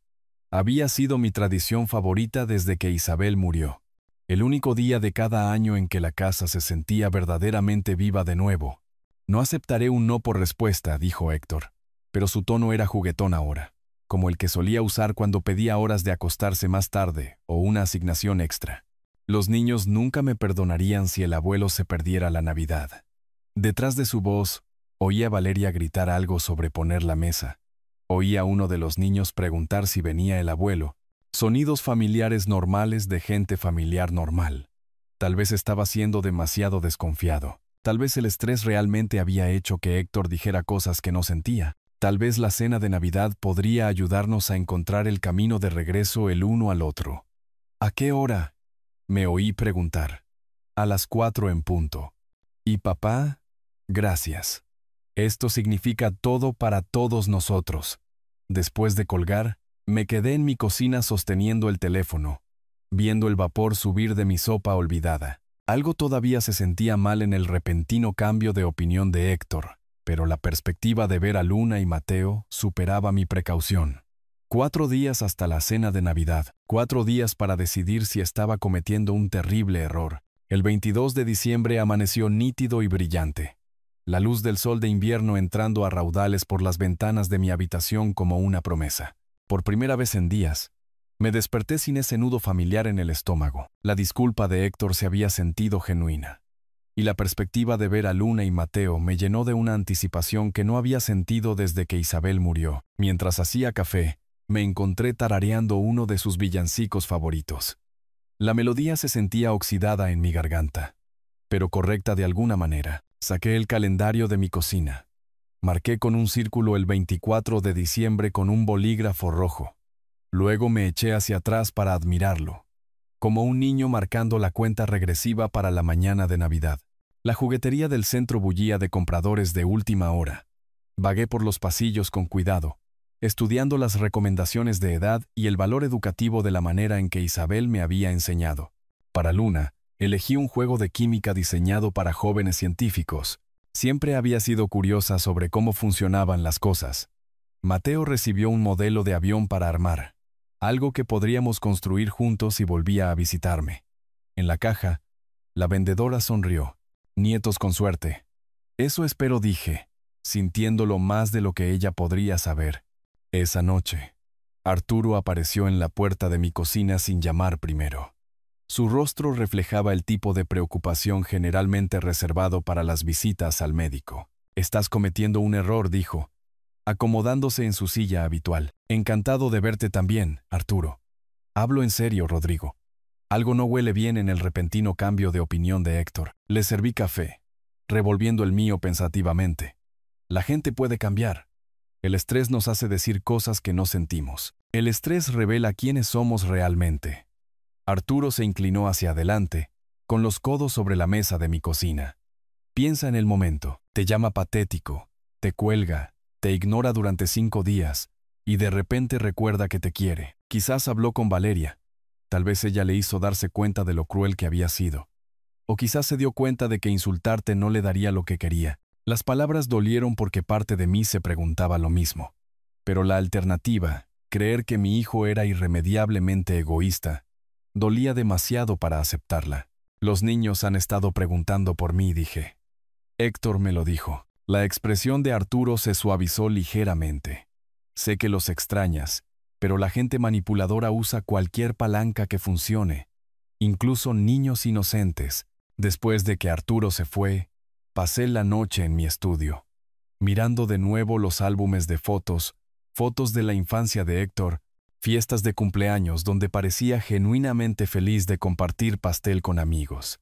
Había sido mi tradición favorita desde que Isabel murió. El único día de cada año en que la casa se sentía verdaderamente viva de nuevo. «No aceptaré un no por respuesta», dijo Héctor, pero su tono era juguetón ahora, como el que solía usar cuando pedía horas de acostarse más tarde o una asignación extra. Los niños nunca me perdonarían si el abuelo se perdiera la Navidad. Detrás de su voz, oía a Valeria gritar algo sobre poner la mesa. Oía a uno de los niños preguntar si venía el abuelo. Sonidos familiares normales de gente familiar normal. Tal vez estaba siendo demasiado desconfiado. Tal vez el estrés realmente había hecho que Héctor dijera cosas que no sentía. Tal vez la cena de Navidad podría ayudarnos a encontrar el camino de regreso el uno al otro. ¿A qué hora?, me oí preguntar. A las 4 en punto. ¿Y papá? Gracias. Esto significa todo para todos nosotros. Después de colgar, me quedé en mi cocina sosteniendo el teléfono, viendo el vapor subir de mi sopa olvidada. Algo todavía se sentía mal en el repentino cambio de opinión de Héctor, pero la perspectiva de ver a Luna y Mateo superaba mi precaución. 4 días hasta la cena de Navidad, 4 días para decidir si estaba cometiendo un terrible error. El 22 de diciembre amaneció nítido y brillante. La luz del sol de invierno entrando a raudales por las ventanas de mi habitación como una promesa. Por primera vez en días, me desperté sin ese nudo familiar en el estómago. La disculpa de Héctor se había sentido genuina. Y la perspectiva de ver a Luna y Mateo me llenó de una anticipación que no había sentido desde que Isabel murió. Mientras hacía café, me encontré tarareando uno de sus villancicos favoritos. La melodía se sentía oxidada en mi garganta, pero correcta de alguna manera. Saqué el calendario de mi cocina. Marqué con un círculo el 24 de diciembre con un bolígrafo rojo. Luego me eché hacia atrás para admirarlo, como un niño marcando la cuenta regresiva para la mañana de Navidad. La juguetería del centro bullía de compradores de última hora. Vagué por los pasillos con cuidado, estudiando las recomendaciones de edad y el valor educativo de la manera en que Isabel me había enseñado. Para Luna, elegí un juego de química diseñado para jóvenes científicos. Siempre había sido curiosa sobre cómo funcionaban las cosas. Mateo recibió un modelo de avión para armar, algo que podríamos construir juntos si volvía a visitarme. En la caja, la vendedora sonrió. Nietos con suerte. Eso espero, dije, sintiéndolo más de lo que ella podría saber. Esa noche, Arturo apareció en la puerta de mi cocina sin llamar primero. Su rostro reflejaba el tipo de preocupación generalmente reservado para las visitas al médico. «Estás cometiendo un error», dijo, acomodándose en su silla habitual. «Encantado de verte también, Arturo». «Hablo en serio, Rodrigo. Algo no huele bien en el repentino cambio de opinión de Héctor». Le serví café, revolviendo el mío pensativamente. La gente puede cambiar. El estrés nos hace decir cosas que no sentimos. El estrés revela quiénes somos realmente. Arturo se inclinó hacia adelante, con los codos sobre la mesa de mi cocina. Piensa en el momento. Te llama patético, te cuelga, te ignora durante 5 días, y de repente recuerda que te quiere. Quizás habló con Valeria. Tal vez ella le hizo darse cuenta de lo cruel que había sido. O quizás se dio cuenta de que insultarte no le daría lo que quería. Las palabras dolieron porque parte de mí se preguntaba lo mismo. Pero la alternativa, creer que mi hijo era irremediablemente egoísta, dolía demasiado para aceptarla. Los niños han estado preguntando por mí, dije. Héctor me lo dijo. La expresión de Arturo se suavizó ligeramente. Sé que los extrañas, pero la gente manipuladora usa cualquier palanca que funcione, incluso niños inocentes. Después de que Arturo se fue, pasé la noche en mi estudio, mirando de nuevo los álbumes de fotos de la infancia de Héctor, fiestas de cumpleaños donde parecía genuinamente feliz de compartir pastel con amigos,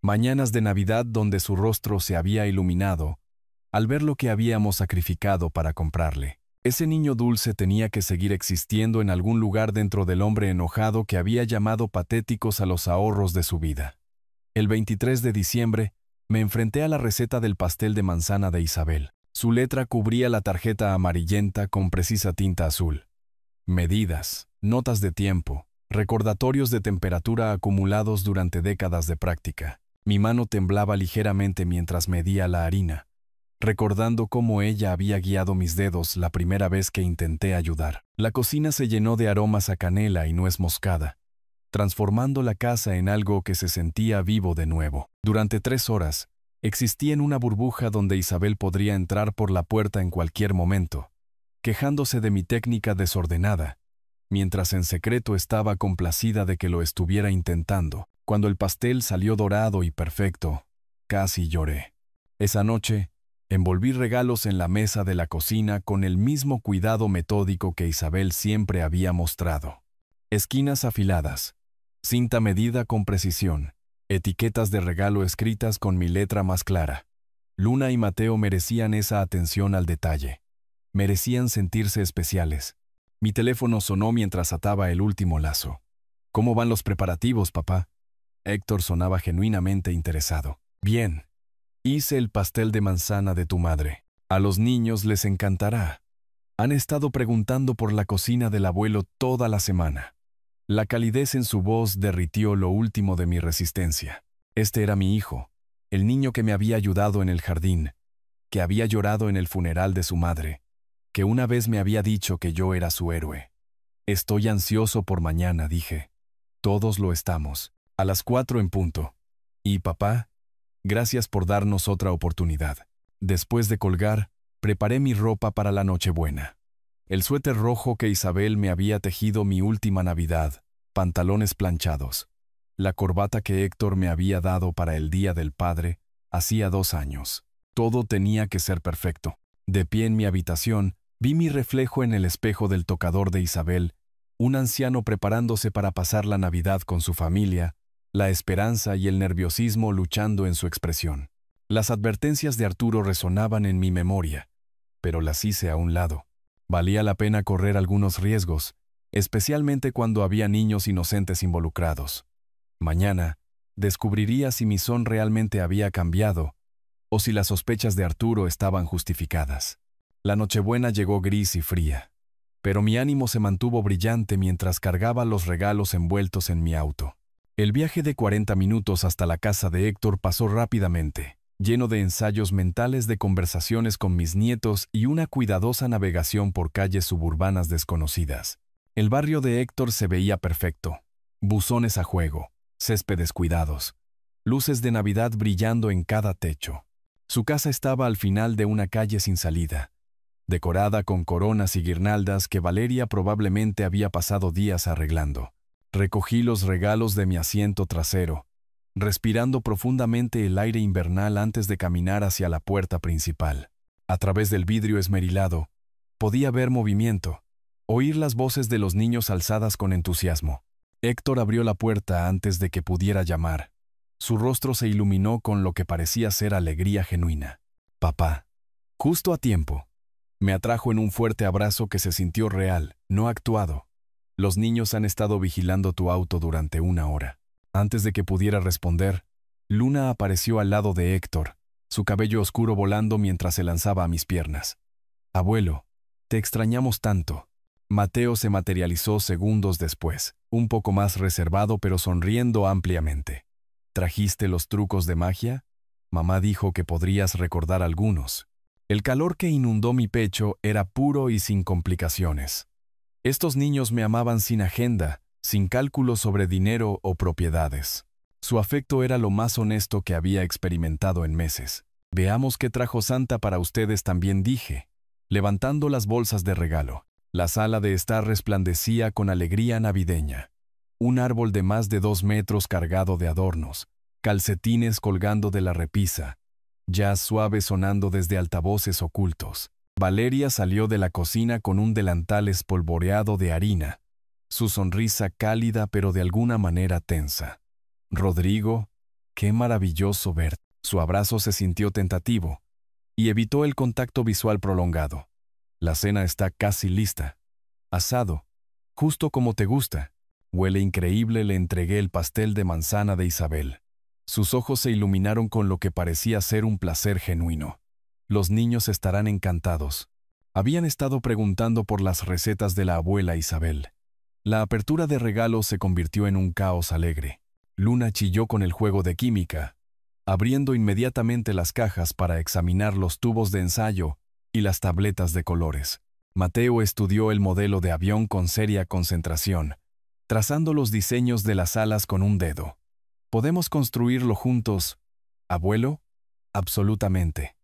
mañanas de Navidad donde su rostro se había iluminado al ver lo que habíamos sacrificado para comprarle. Ese niño dulce tenía que seguir existiendo en algún lugar dentro del hombre enojado que había llamado patéticos a los ahorros de su vida. El 23 de diciembre, me enfrenté a la receta del pastel de manzana de Isabel. Su letra cubría la tarjeta amarillenta con precisa tinta azul. Medidas, notas de tiempo, recordatorios de temperatura acumulados durante décadas de práctica. Mi mano temblaba ligeramente mientras medía la harina, recordando cómo ella había guiado mis dedos la primera vez que intenté ayudar. La cocina se llenó de aromas a canela y nuez moscada, transformando la casa en algo que se sentía vivo de nuevo. Durante 3 horas, existí en una burbuja donde Isabel podría entrar por la puerta en cualquier momento, quejándose de mi técnica desordenada, mientras en secreto estaba complacida de que lo estuviera intentando. Cuando el pastel salió dorado y perfecto, casi lloré. Esa noche, envolví regalos en la mesa de la cocina con el mismo cuidado metódico que Isabel siempre había mostrado. Esquinas afiladas, cinta medida con precisión, etiquetas de regalo escritas con mi letra más clara. Luna y Mateo merecían esa atención al detalle. Merecían sentirse especiales. Mi teléfono sonó mientras ataba el último lazo. ¿Cómo van los preparativos, papá? Héctor sonaba genuinamente interesado. Bien. Hice el pastel de manzana de tu madre. A los niños les encantará. Han estado preguntando por la cocina del abuelo toda la semana. La calidez en su voz derritió lo último de mi resistencia. Este era mi hijo, el niño que me había ayudado en el jardín, que había llorado en el funeral de su madre, que una vez me había dicho que yo era su héroe. Estoy ansioso por mañana, dije. Todos lo estamos. A las 4 en punto. Y papá, gracias por darnos otra oportunidad. Después de colgar, preparé mi ropa para la Nochebuena. El suéter rojo que Isabel me había tejido mi última Navidad, pantalones planchados. La corbata que Héctor me había dado para el Día del Padre, hacía 2 años. Todo tenía que ser perfecto. De pie en mi habitación, vi mi reflejo en el espejo del tocador de Isabel, un anciano preparándose para pasar la Navidad con su familia, la esperanza y el nerviosismo luchando en su expresión. Las advertencias de Arturo resonaban en mi memoria, pero las hice a un lado. Valía la pena correr algunos riesgos, especialmente cuando había niños inocentes involucrados. Mañana, descubriría si mi son realmente había cambiado, o si las sospechas de Arturo estaban justificadas. La Nochebuena llegó gris y fría, pero mi ánimo se mantuvo brillante mientras cargaba los regalos envueltos en mi auto. El viaje de 40 minutos hasta la casa de Héctor pasó rápidamente, lleno de ensayos mentales de conversaciones con mis nietos y una cuidadosa navegación por calles suburbanas desconocidas. El barrio de Héctor se veía perfecto. Buzones a juego, céspedes cuidados, luces de Navidad brillando en cada techo. Su casa estaba al final de una calle sin salida, decorada con coronas y guirnaldas que Valeria probablemente había pasado días arreglando. Recogí los regalos de mi asiento trasero, respirando profundamente el aire invernal antes de caminar hacia la puerta principal. A través del vidrio esmerilado, podía ver movimiento, oír las voces de los niños alzadas con entusiasmo. Héctor abrió la puerta antes de que pudiera llamar. Su rostro se iluminó con lo que parecía ser alegría genuina. Papá, justo a tiempo. Me atrajo en un fuerte abrazo que se sintió real, no actuado. Los niños han estado vigilando tu auto durante 1 hora. Antes de que pudiera responder, Luna apareció al lado de Héctor, su cabello oscuro volando mientras se lanzaba a mis piernas. Abuelo, te extrañamos tanto. Mateo se materializó segundos después, un poco más reservado pero sonriendo ampliamente. ¿Trajiste los trucos de magia? Mamá dijo que podrías recordar algunos. El calor que inundó mi pecho era puro y sin complicaciones. Estos niños me amaban sin agenda, sin cálculos sobre dinero o propiedades. Su afecto era lo más honesto que había experimentado en meses. Veamos qué trajo Santa para ustedes, también dije, levantando las bolsas de regalo. La sala de estar resplandecía con alegría navideña. Un árbol de más de 2 metros cargado de adornos, calcetines colgando de la repisa, jazz suave sonando desde altavoces ocultos. Valeria salió de la cocina con un delantal espolvoreado de harina, su sonrisa cálida pero de alguna manera tensa. Rodrigo, qué maravilloso ver. Su abrazo se sintió tentativo y evitó el contacto visual prolongado. La cena está casi lista. Asado, justo como te gusta. Huele increíble, le entregué el pastel de manzana de Isabel. Sus ojos se iluminaron con lo que parecía ser un placer genuino. Los niños estarán encantados. Habían estado preguntando por las recetas de la abuela Isabel. La apertura de regalos se convirtió en un caos alegre. Luna chilló con el juego de química, abriendo inmediatamente las cajas para examinar los tubos de ensayo y las tabletas de colores. Mateo estudió el modelo de avión con seria concentración, trazando los diseños de las alas con un dedo. ¿Podemos construirlo juntos, abuelo? Absolutamente.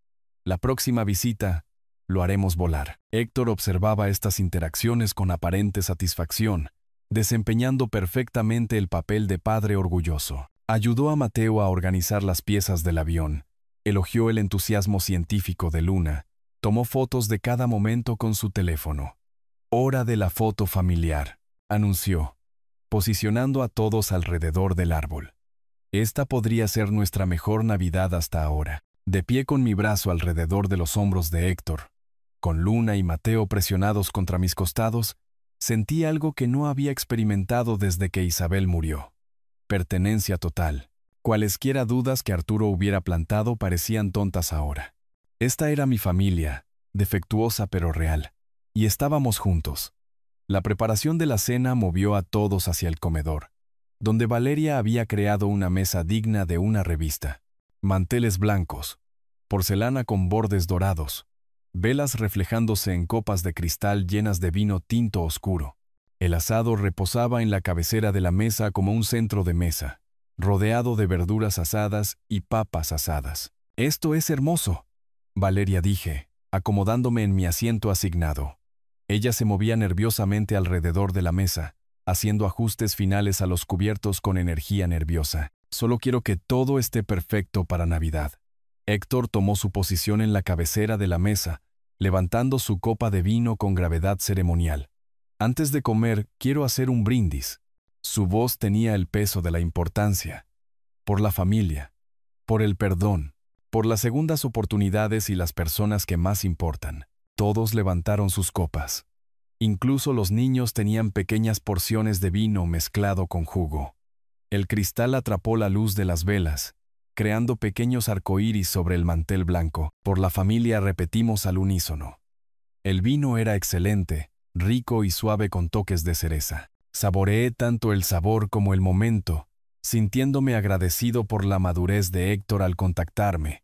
La próxima visita, lo haremos volar. Héctor observaba estas interacciones con aparente satisfacción, desempeñando perfectamente el papel de padre orgulloso. Ayudó a Mateo a organizar las piezas del avión, elogió el entusiasmo científico de Luna, tomó fotos de cada momento con su teléfono. Hora de la foto familiar, anunció, posicionando a todos alrededor del árbol. Esta podría ser nuestra mejor Navidad hasta ahora. De pie con mi brazo alrededor de los hombros de Héctor, con Luna y Mateo presionados contra mis costados, sentí algo que no había experimentado desde que Isabel murió. Pertenencia total. Cualesquiera dudas que Arturo hubiera plantado parecían tontas ahora. Esta era mi familia, defectuosa pero real, y estábamos juntos. La preparación de la cena movió a todos hacia el comedor, donde Valeria había creado una mesa digna de una revista. Manteles blancos, porcelana con bordes dorados, velas reflejándose en copas de cristal llenas de vino tinto oscuro. El asado reposaba en la cabecera de la mesa como un centro de mesa, rodeado de verduras asadas y papas asadas. «Esto es hermoso», Valeria dije, acomodándome en mi asiento asignado. Ella se movía nerviosamente alrededor de la mesa, haciendo ajustes finales a los cubiertos con energía nerviosa. «Solo quiero que todo esté perfecto para Navidad». Héctor tomó su posición en la cabecera de la mesa, levantando su copa de vino con gravedad ceremonial. «Antes de comer, quiero hacer un brindis». Su voz tenía el peso de la importancia. Por la familia, por el perdón, por las segundas oportunidades y las personas que más importan. Todos levantaron sus copas. Incluso los niños tenían pequeñas porciones de vino mezclado con jugo. El cristal atrapó la luz de las velas, creando pequeños arcoíris sobre el mantel blanco. Por la familia repetimos al unísono. El vino era excelente, rico y suave con toques de cereza. Saboreé tanto el sabor como el momento, sintiéndome agradecido por la madurez de Héctor al contactarme,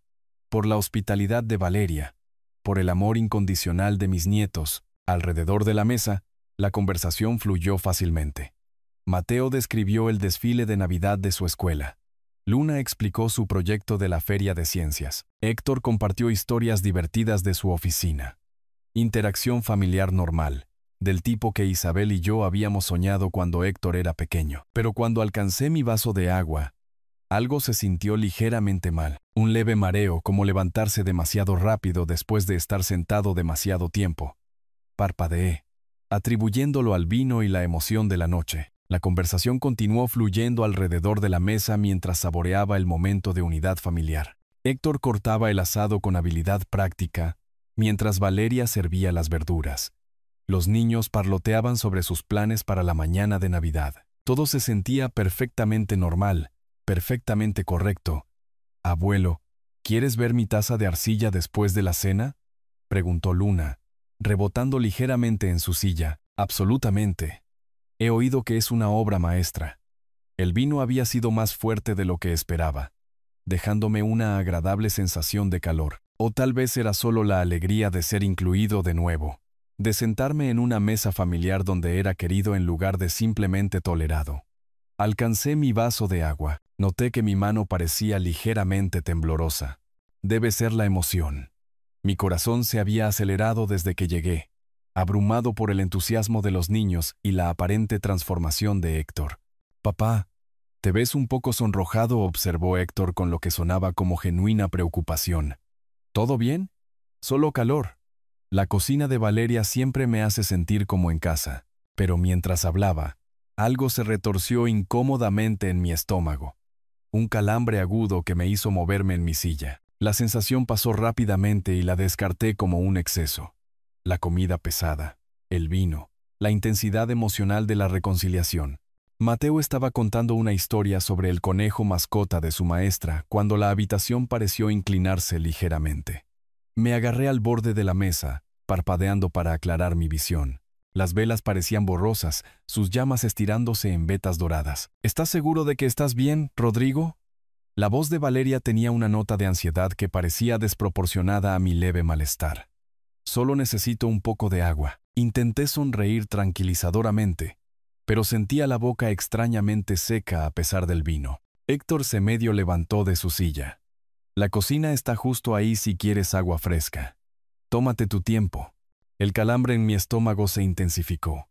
por la hospitalidad de Valeria, por el amor incondicional de mis nietos. Alrededor de la mesa, la conversación fluyó fácilmente. Mateo describió el desfile de Navidad de su escuela. Luna explicó su proyecto de la Feria de Ciencias. Héctor compartió historias divertidas de su oficina. Interacción familiar normal, del tipo que Isabel y yo habíamos soñado cuando Héctor era pequeño. Pero cuando alcancé mi vaso de agua, algo se sintió ligeramente mal. Un leve mareo, como levantarse demasiado rápido después de estar sentado demasiado tiempo. Parpadeé, atribuyéndolo al vino y la emoción de la noche. La conversación continuó fluyendo alrededor de la mesa mientras saboreaba el momento de unidad familiar. Héctor cortaba el asado con habilidad práctica, mientras Valeria servía las verduras. Los niños parloteaban sobre sus planes para la mañana de Navidad. Todo se sentía perfectamente normal, perfectamente correcto. «Abuelo, ¿quieres ver mi taza de arcilla después de la cena?», preguntó Luna, rebotando ligeramente en su silla. «Absolutamente. He oído que es una obra maestra». El vino había sido más fuerte de lo que esperaba, dejándome una agradable sensación de calor. O tal vez era solo la alegría de ser incluido de nuevo, de sentarme en una mesa familiar donde era querido en lugar de simplemente tolerado. Alcancé mi vaso de agua. Noté que mi mano parecía ligeramente temblorosa. Debe ser la emoción. Mi corazón se había acelerado desde que llegué, abrumado por el entusiasmo de los niños y la aparente transformación de Héctor. «Papá, te ves un poco sonrojado», observó Héctor con lo que sonaba como genuina preocupación. «¿Todo bien? Solo calor». La cocina de Valeria siempre me hace sentir como en casa, pero mientras hablaba, algo se retorció incómodamente en mi estómago. Un calambre agudo que me hizo moverme en mi silla. La sensación pasó rápidamente y la descarté como un exceso. La comida pesada, el vino, la intensidad emocional de la reconciliación. Mateo estaba contando una historia sobre el conejo mascota de su maestra cuando la habitación pareció inclinarse ligeramente. Me agarré al borde de la mesa, parpadeando para aclarar mi visión. Las velas parecían borrosas, sus llamas estirándose en vetas doradas. «¿Estás seguro de que estás bien, Rodrigo?». La voz de Valeria tenía una nota de ansiedad que parecía desproporcionada a mi leve malestar. «Solo necesito un poco de agua». Intenté sonreír tranquilizadoramente, pero sentía la boca extrañamente seca a pesar del vino. Héctor se medio levantó de su silla. «La cocina está justo ahí si quieres agua fresca. Tómate tu tiempo». El calambre en mi estómago se intensificó,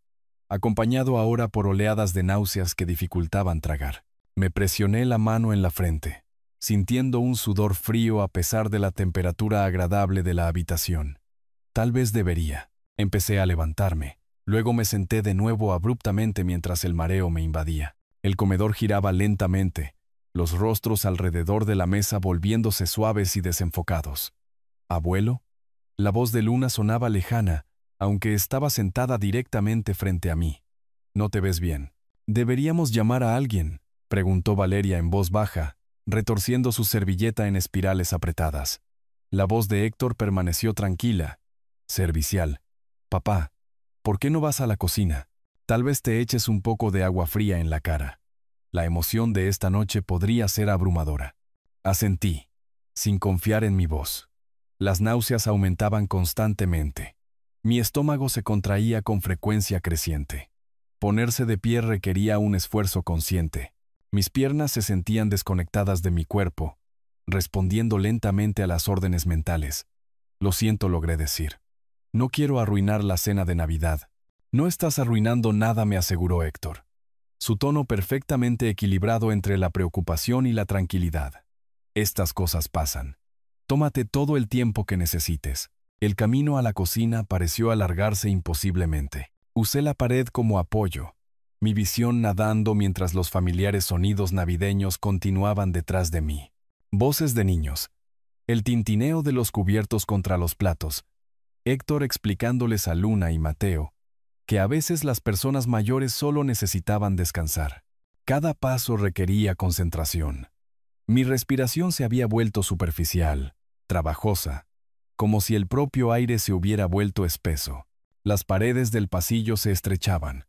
acompañado ahora por oleadas de náuseas que dificultaban tragar. Me presioné la mano en la frente, sintiendo un sudor frío a pesar de la temperatura agradable de la habitación. Tal vez debería. Empecé a levantarme. Luego me senté de nuevo abruptamente mientras el mareo me invadía. El comedor giraba lentamente, los rostros alrededor de la mesa volviéndose suaves y desenfocados. «Abuelo». La voz de Luna sonaba lejana, aunque estaba sentada directamente frente a mí. «No te ves bien». «¿Deberíamos llamar a alguien?», preguntó Valeria en voz baja, retorciendo su servilleta en espirales apretadas. La voz de Héctor permaneció tranquila, servicial. «Papá, ¿por qué no vas a la cocina? Tal vez te eches un poco de agua fría en la cara. La emoción de esta noche podría ser abrumadora». Asentí, sin confiar en mi voz. Las náuseas aumentaban constantemente. Mi estómago se contraía con frecuencia creciente. Ponerse de pie requería un esfuerzo consciente. Mis piernas se sentían desconectadas de mi cuerpo, respondiendo lentamente a las órdenes mentales. «Lo siento», logré decir. «No quiero arruinar la cena de Navidad». «No estás arruinando nada», me aseguró Héctor. Su tono perfectamente equilibrado entre la preocupación y la tranquilidad. «Estas cosas pasan. Tómate todo el tiempo que necesites». El camino a la cocina pareció alargarse imposiblemente. Usé la pared como apoyo, mi visión nadando mientras los familiares sonidos navideños continuaban detrás de mí. Voces de niños, el tintineo de los cubiertos contra los platos, Héctor explicándoles a Luna y Mateo que a veces las personas mayores solo necesitaban descansar. Cada paso requería concentración. Mi respiración se había vuelto superficial, trabajosa, como si el propio aire se hubiera vuelto espeso. Las paredes del pasillo se estrechaban.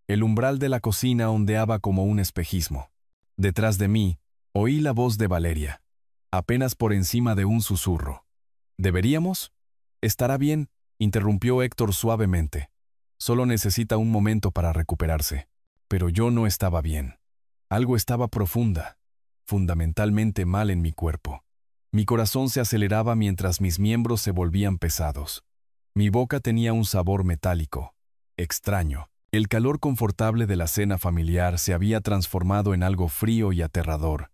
El umbral de la cocina ondeaba como un espejismo. Detrás de mí, oí la voz de Valeria, apenas por encima de un susurro. «¿Deberíamos?» «Estará bien», interrumpió Héctor suavemente. «Solo necesita un momento para recuperarse». Pero yo no estaba bien. Algo estaba fundamentalmente mal en mi cuerpo. Mi corazón se aceleraba mientras mis miembros se volvían pesados. Mi boca tenía un sabor metálico, extraño. El calor confortable de la cena familiar se había transformado en algo frío y aterrador.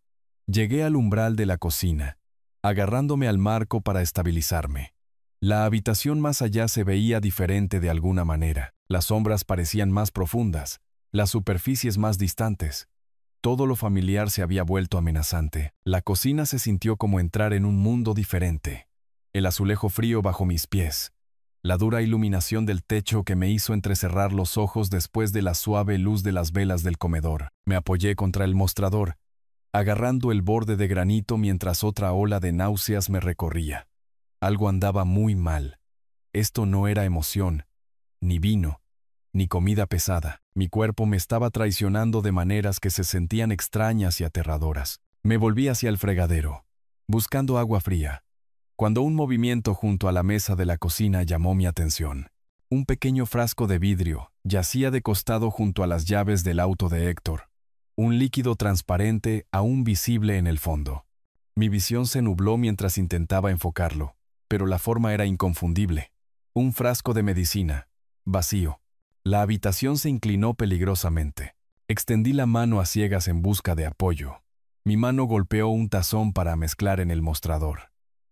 Llegué al umbral de la cocina, agarrándome al marco para estabilizarme. La habitación más allá se veía diferente de alguna manera. Las sombras parecían más profundas, las superficies más distantes. Todo lo familiar se había vuelto amenazante. La cocina se sintió como entrar en un mundo diferente. El azulejo frío bajo mis pies, la dura iluminación del techo que me hizo entrecerrar los ojos después de la suave luz de las velas del comedor. Me apoyé contra el mostrador, agarrando el borde de granito mientras otra ola de náuseas me recorría. Algo andaba muy mal. Esto no era emoción, ni vino, ni comida pesada. Mi cuerpo me estaba traicionando de maneras que se sentían extrañas y aterradoras. Me volví hacia el fregadero, buscando agua fría, cuando un movimiento junto a la mesa de la cocina llamó mi atención. Un pequeño frasco de vidrio yacía de costado junto a las llaves del auto de Héctor, un líquido transparente aún visible en el fondo. Mi visión se nubló mientras intentaba enfocarlo, pero la forma era inconfundible. Un frasco de medicina, vacío. La habitación se inclinó peligrosamente. Extendí la mano a ciegas en busca de apoyo. Mi mano golpeó un tazón para mezclar en el mostrador.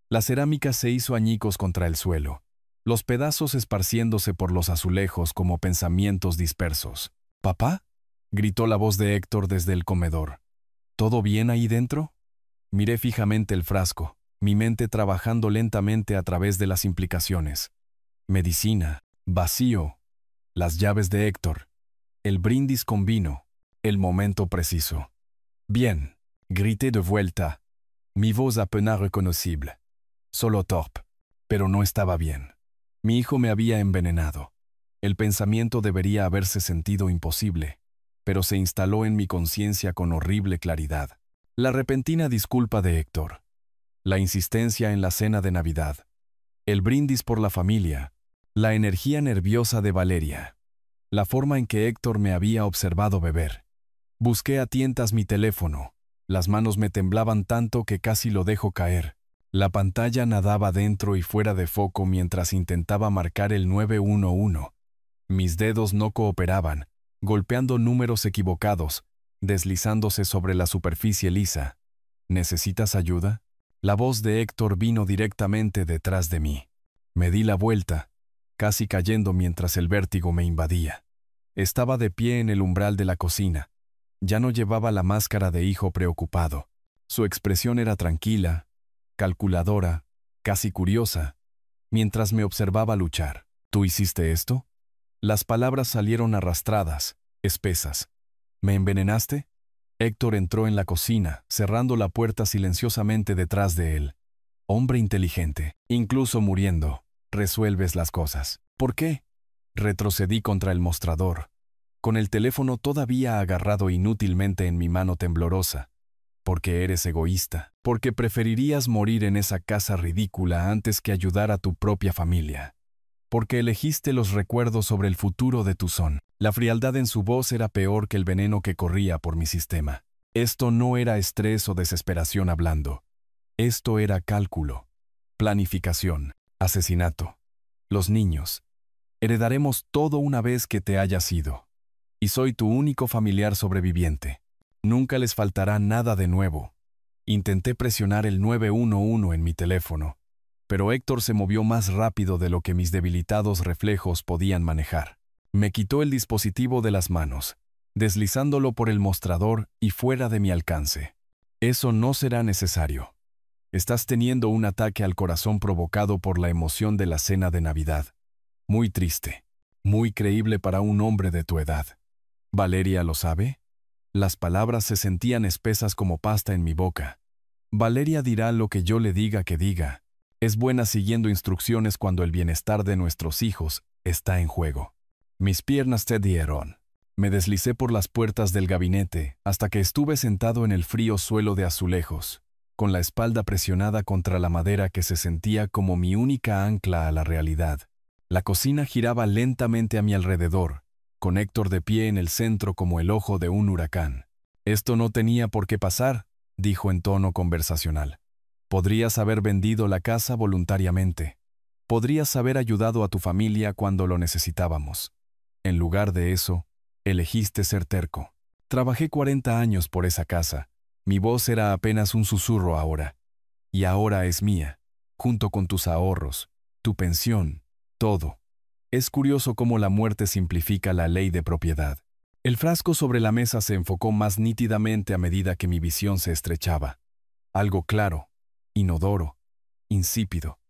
La cerámica se hizo añicos contra el suelo, los pedazos esparciéndose por los azulejos como pensamientos dispersos. «¿Papá?», gritó la voz de Héctor desde el comedor. «¿Todo bien ahí dentro?». Miré fijamente el frasco, mi mente trabajando lentamente a través de las implicaciones. Medicina, vacío, las llaves de Héctor, el brindis con vino, el momento preciso. «Bien», grité de vuelta, mi voz apenas reconocible. Solo torpe, pero no estaba bien. Mi hijo me había envenenado. El pensamiento debería haberse sentido imposible, pero se instaló en mi conciencia con horrible claridad. La repentina disculpa de Héctor, la insistencia en la cena de Navidad, el brindis por la familia, la energía nerviosa de Valeria, la forma en que Héctor me había observado beber. Busqué a tientas mi teléfono. Las manos me temblaban tanto que casi lo dejo caer. La pantalla nadaba dentro y fuera de foco mientras intentaba marcar el 911. Mis dedos no cooperaban, golpeando números equivocados, deslizándose sobre la superficie lisa. «¿Necesitas ayuda?». La voz de Héctor vino directamente detrás de mí. Me di la vuelta, casi cayendo mientras el vértigo me invadía. Estaba de pie en el umbral de la cocina, Ya no llevaba la máscara de hijo preocupado. Su expresión era tranquila, calculadora, casi curiosa, mientras me observaba luchar. ¿Tú hiciste esto? Las palabras salieron arrastradas, espesas. ¿Me envenenaste? Héctor entró en la cocina, cerrando la puerta silenciosamente detrás de él. Hombre inteligente, incluso muriendo, resuelves las cosas. ¿Por qué? Retrocedí contra el mostrador, con el teléfono todavía agarrado inútilmente en mi mano temblorosa. Porque eres egoísta, porque preferirías morir en esa casa ridícula antes que ayudar a tu propia familia. Porque elegiste los recuerdos sobre el futuro de tu son. La frialdad en su voz era peor que el veneno que corría por mi sistema. Esto no era estrés o desesperación hablando. Esto era cálculo, planificación, asesinato. Los niños. Heredaremos todo una vez que te hayas ido. Y soy tu único familiar sobreviviente. Nunca les faltará nada de nuevo. Intenté presionar el 911 en mi teléfono, pero Héctor se movió más rápido de lo que mis debilitados reflejos podían manejar. Me quitó el dispositivo de las manos, deslizándolo por el mostrador y fuera de mi alcance. Eso no será necesario. Estás teniendo un ataque al corazón provocado por la emoción de la cena de Navidad. Muy triste, muy creíble para un hombre de tu edad. ¿Valeria lo sabe? Las palabras se sentían espesas como pasta en mi boca. Valeria dirá lo que yo le diga que diga. Es buena siguiendo instrucciones cuando el bienestar de nuestros hijos está en juego. Mis piernas cedieron. Me deslicé por las puertas del gabinete hasta que estuve sentado en el frío suelo de azulejos, con la espalda presionada contra la madera que se sentía como mi única ancla a la realidad. La cocina giraba lentamente a mi alrededor, con Héctor de pie en el centro como el ojo de un huracán. Esto no tenía por qué pasar, dijo en tono conversacional. Podrías haber vendido la casa voluntariamente. Podrías haber ayudado a tu familia cuando lo necesitábamos. En lugar de eso, elegiste ser terco. Trabajé 40 años por esa casa. Mi voz era apenas un susurro ahora. Y ahora es mía, junto con tus ahorros, tu pensión, todo. Es curioso cómo la muerte simplifica la ley de propiedad. El frasco sobre la mesa se enfocó más nítidamente a medida que mi visión se estrechaba. Algo claro, inodoro, insípido.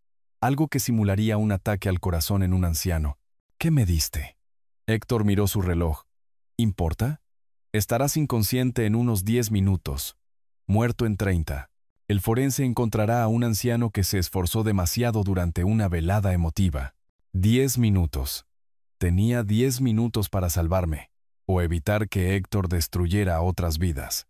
Algo que simularía un ataque al corazón en un anciano. ¿Qué me diste? Héctor miró su reloj. ¿Importa? Estarás inconsciente en unos 10 minutos. Muerto en 30. El forense encontrará a un anciano que se esforzó demasiado durante una velada emotiva. 10 minutos. Tenía 10 minutos para salvarme, o evitar que Héctor destruyera otras vidas.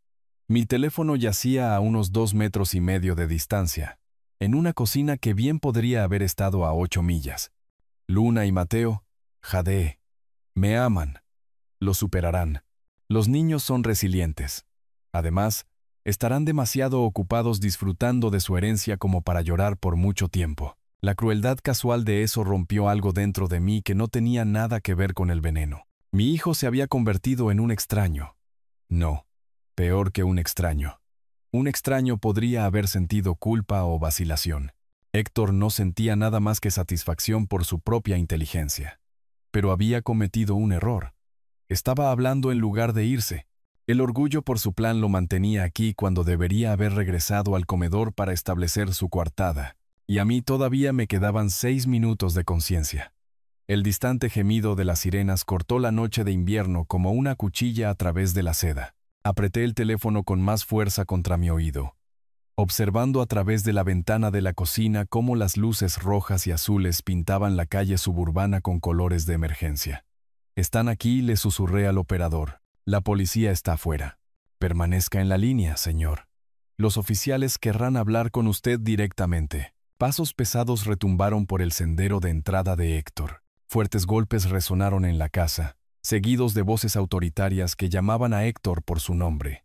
Mi teléfono yacía a unos 2,5 metros de distancia, en una cocina que bien podría haber estado a 8 millas. Luna y Mateo, Jade, me aman. Lo superarán. Los niños son resilientes. Además, estarán demasiado ocupados disfrutando de su herencia como para llorar por mucho tiempo. La crueldad casual de eso rompió algo dentro de mí que no tenía nada que ver con el veneno. Mi hijo se había convertido en un extraño. No, peor que un extraño. Un extraño podría haber sentido culpa o vacilación. Héctor no sentía nada más que satisfacción por su propia inteligencia. Pero había cometido un error. Estaba hablando en lugar de irse. El orgullo por su plan lo mantenía aquí cuando debería haber regresado al comedor para establecer su coartada. Y a mí todavía me quedaban 6 minutos de conciencia. El distante gemido de las sirenas cortó la noche de invierno como una cuchilla a través de la seda. Apreté el teléfono con más fuerza contra mi oído, observando a través de la ventana de la cocina cómo las luces rojas y azules pintaban la calle suburbana con colores de emergencia. «Están aquí», le susurré al operador. «La policía está afuera. Permanezca en la línea, señor. Los oficiales querrán hablar con usted directamente». Pasos pesados retumbaron por el sendero de entrada de Héctor. Fuertes golpes resonaron en la casa, seguidos de voces autoritarias que llamaban a Héctor por su nombre.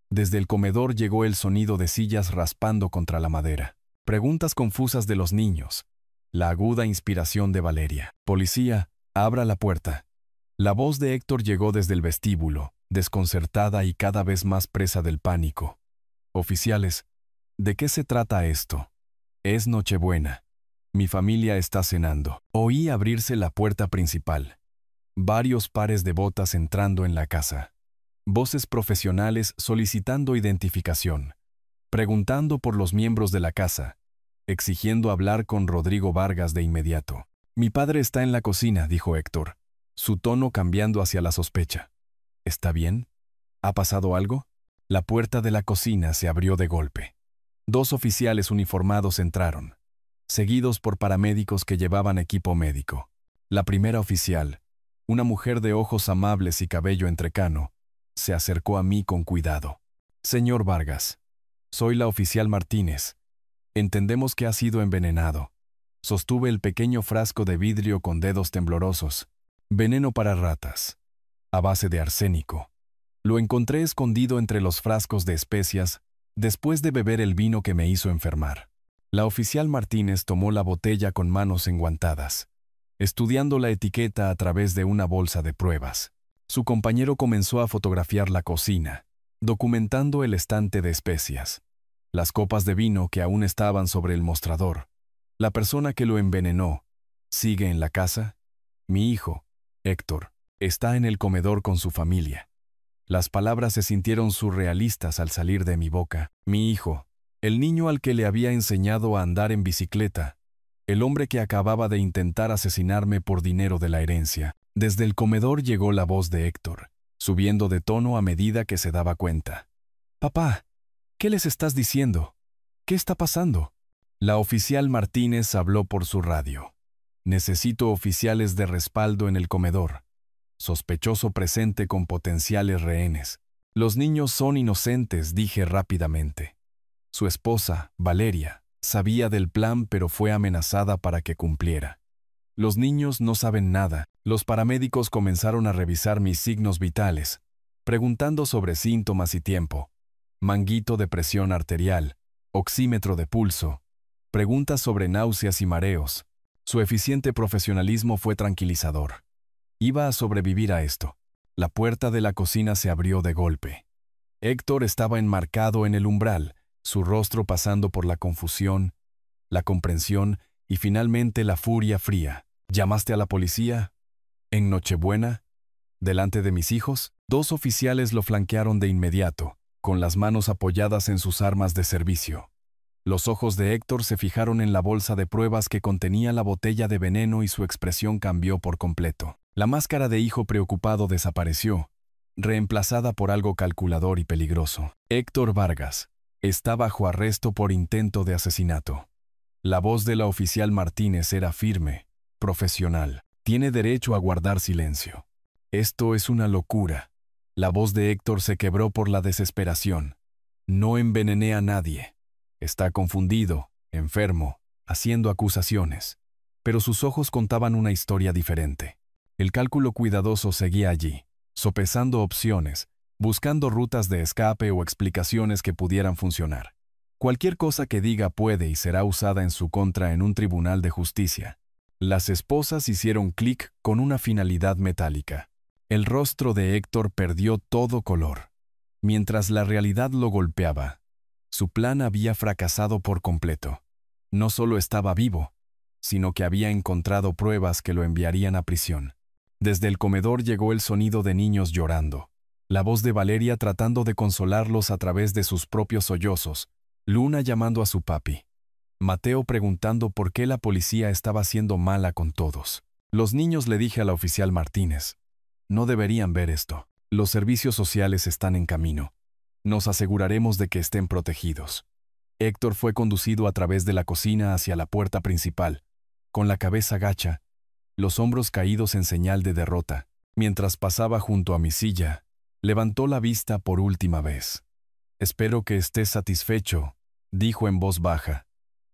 Desde el comedor llegó el sonido de sillas raspando contra la madera. Preguntas confusas de los niños. La aguda inspiración de Valeria. «Policía, abra la puerta». La voz de Héctor llegó desde el vestíbulo, desconcertada y cada vez más presa del pánico. «Oficiales, ¿de qué se trata esto?» «Es Nochebuena. Mi familia está cenando». Oí abrirse la puerta principal. Varios pares de botas entrando en la casa. Voces profesionales solicitando identificación, preguntando por los miembros de la casa, exigiendo hablar con Rodrigo Vargas de inmediato. «Mi padre está en la cocina», dijo Héctor, su tono cambiando hacia la sospecha. «¿Está bien? ¿Ha pasado algo?» La puerta de la cocina se abrió de golpe. 2 oficiales uniformados entraron, seguidos por paramédicos que llevaban equipo médico. La primera oficial, una mujer de ojos amables y cabello entrecano, se acercó a mí con cuidado. «Señor Vargas, soy la oficial Martínez. Entendemos que ha sido envenenado». Sostuve el pequeño frasco de vidrio con dedos temblorosos. «Veneno para ratas, a base de arsénico. Lo encontré escondido entre los frascos de especias después de beber el vino que me hizo enfermar». La oficial Martínez tomó la botella con manos enguantadas, estudiando la etiqueta a través de una bolsa de pruebas. Su compañero comenzó a fotografiar la cocina, documentando el estante de especias, las copas de vino que aún estaban sobre el mostrador. «La persona que lo envenenó, ¿sigue en la casa? Mi hijo, Héctor, está en el comedor con su familia». Las palabras se sintieron surrealistas al salir de mi boca. Mi hijo, el niño al que le había enseñado a andar en bicicleta, el hombre que acababa de intentar asesinarme por dinero de la herencia. Desde el comedor llegó la voz de Héctor, subiendo de tono a medida que se daba cuenta. «Papá, ¿qué les estás diciendo? ¿Qué está pasando?» La oficial Martínez habló por su radio. «Necesito oficiales de respaldo en el comedor. Sospechoso presente con potenciales rehenes. Los niños son inocentes», dije rápidamente. Su esposa, Valeria, sabía del plan pero fue amenazada para que cumpliera. «Los niños no saben nada». Los paramédicos comenzaron a revisar mis signos vitales, preguntando sobre síntomas y tiempo. Manguito de presión arterial, oxímetro de pulso, preguntas sobre náuseas y mareos. Su eficiente profesionalismo fue tranquilizador. Iba a sobrevivir a esto. La puerta de la cocina se abrió de golpe. Héctor estaba enmarcado en el umbral, su rostro pasando por la confusión, la comprensión y finalmente la furia fría. «¿Llamaste a la policía? ¿En Nochebuena? ¿Delante de mis hijos?» 2 oficiales lo flanquearon de inmediato, con las manos apoyadas en sus armas de servicio. Los ojos de Héctor se fijaron en la bolsa de pruebas que contenía la botella de veneno y su expresión cambió por completo. La máscara de hijo preocupado desapareció, reemplazada por algo calculador y peligroso. «Héctor Vargas está bajo arresto por intento de asesinato». La voz de la oficial Martínez era firme, profesional. «Tiene derecho a guardar silencio». «Esto es una locura». La voz de Héctor se quebró por la desesperación. «No envenené a nadie». Está confundido, enfermo, haciendo acusaciones. Pero sus ojos contaban una historia diferente. El cálculo cuidadoso seguía allí, sopesando opciones, buscando rutas de escape o explicaciones que pudieran funcionar. Cualquier cosa que diga puede y será usada en su contra en un tribunal de justicia. Las esposas hicieron clic con una finalidad metálica. El rostro de Héctor perdió todo color. Mientras la realidad lo golpeaba, su plan había fracasado por completo. No solo estaba vivo, sino que había encontrado pruebas que lo enviarían a prisión. Desde el comedor llegó el sonido de niños llorando, la voz de Valeria tratando de consolarlos a través de sus propios sollozos, Luna llamando a su papi, Mateo preguntando por qué la policía estaba siendo mala con todos. Los niños, le dije a la oficial Martínez, no deberían ver esto. Los servicios sociales están en camino. Nos aseguraremos de que estén protegidos. Héctor fue conducido a través de la cocina hacia la puerta principal, con la cabeza gacha, los hombros caídos en señal de derrota. Mientras pasaba junto a mi silla, levantó la vista por última vez. «Espero que estés satisfecho», dijo en voz baja.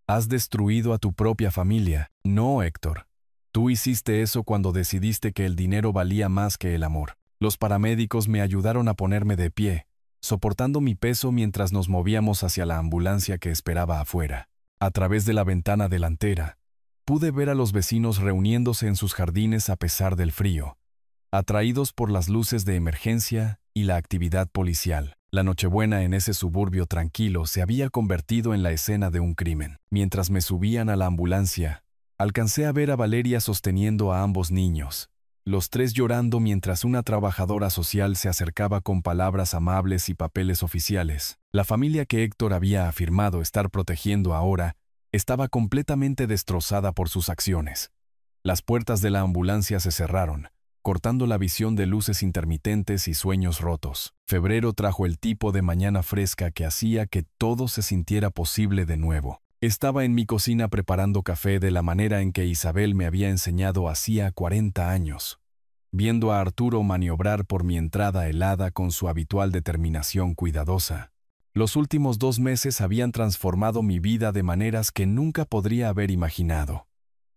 «Has destruido a tu propia familia». «No, Héctor. Tú hiciste eso cuando decidiste que el dinero valía más que el amor». Los paramédicos me ayudaron a ponerme de pie, soportando mi peso mientras nos movíamos hacia la ambulancia que esperaba afuera. A través de la ventana delantera, pude ver a los vecinos reuniéndose en sus jardines a pesar del frío, atraídos por las luces de emergencia y la actividad policial. La Nochebuena en ese suburbio tranquilo se había convertido en la escena de un crimen. Mientras me subían a la ambulancia, alcancé a ver a Valeria sosteniendo a ambos niños, los tres llorando mientras una trabajadora social se acercaba con palabras amables y papeles oficiales. La familia que Héctor había afirmado estar protegiendo ahora estaba completamente destrozada por sus acciones. Las puertas de la ambulancia se cerraron, cortando la visión de luces intermitentes y sueños rotos. Febrero trajo el tipo de mañana fresca que hacía que todo se sintiera posible de nuevo. Estaba en mi cocina preparando café de la manera en que Isabel me había enseñado hacía 40 años, viendo a Arturo maniobrar por mi entrada helada con su habitual determinación cuidadosa. Los últimos 2 meses habían transformado mi vida de maneras que nunca podría haber imaginado.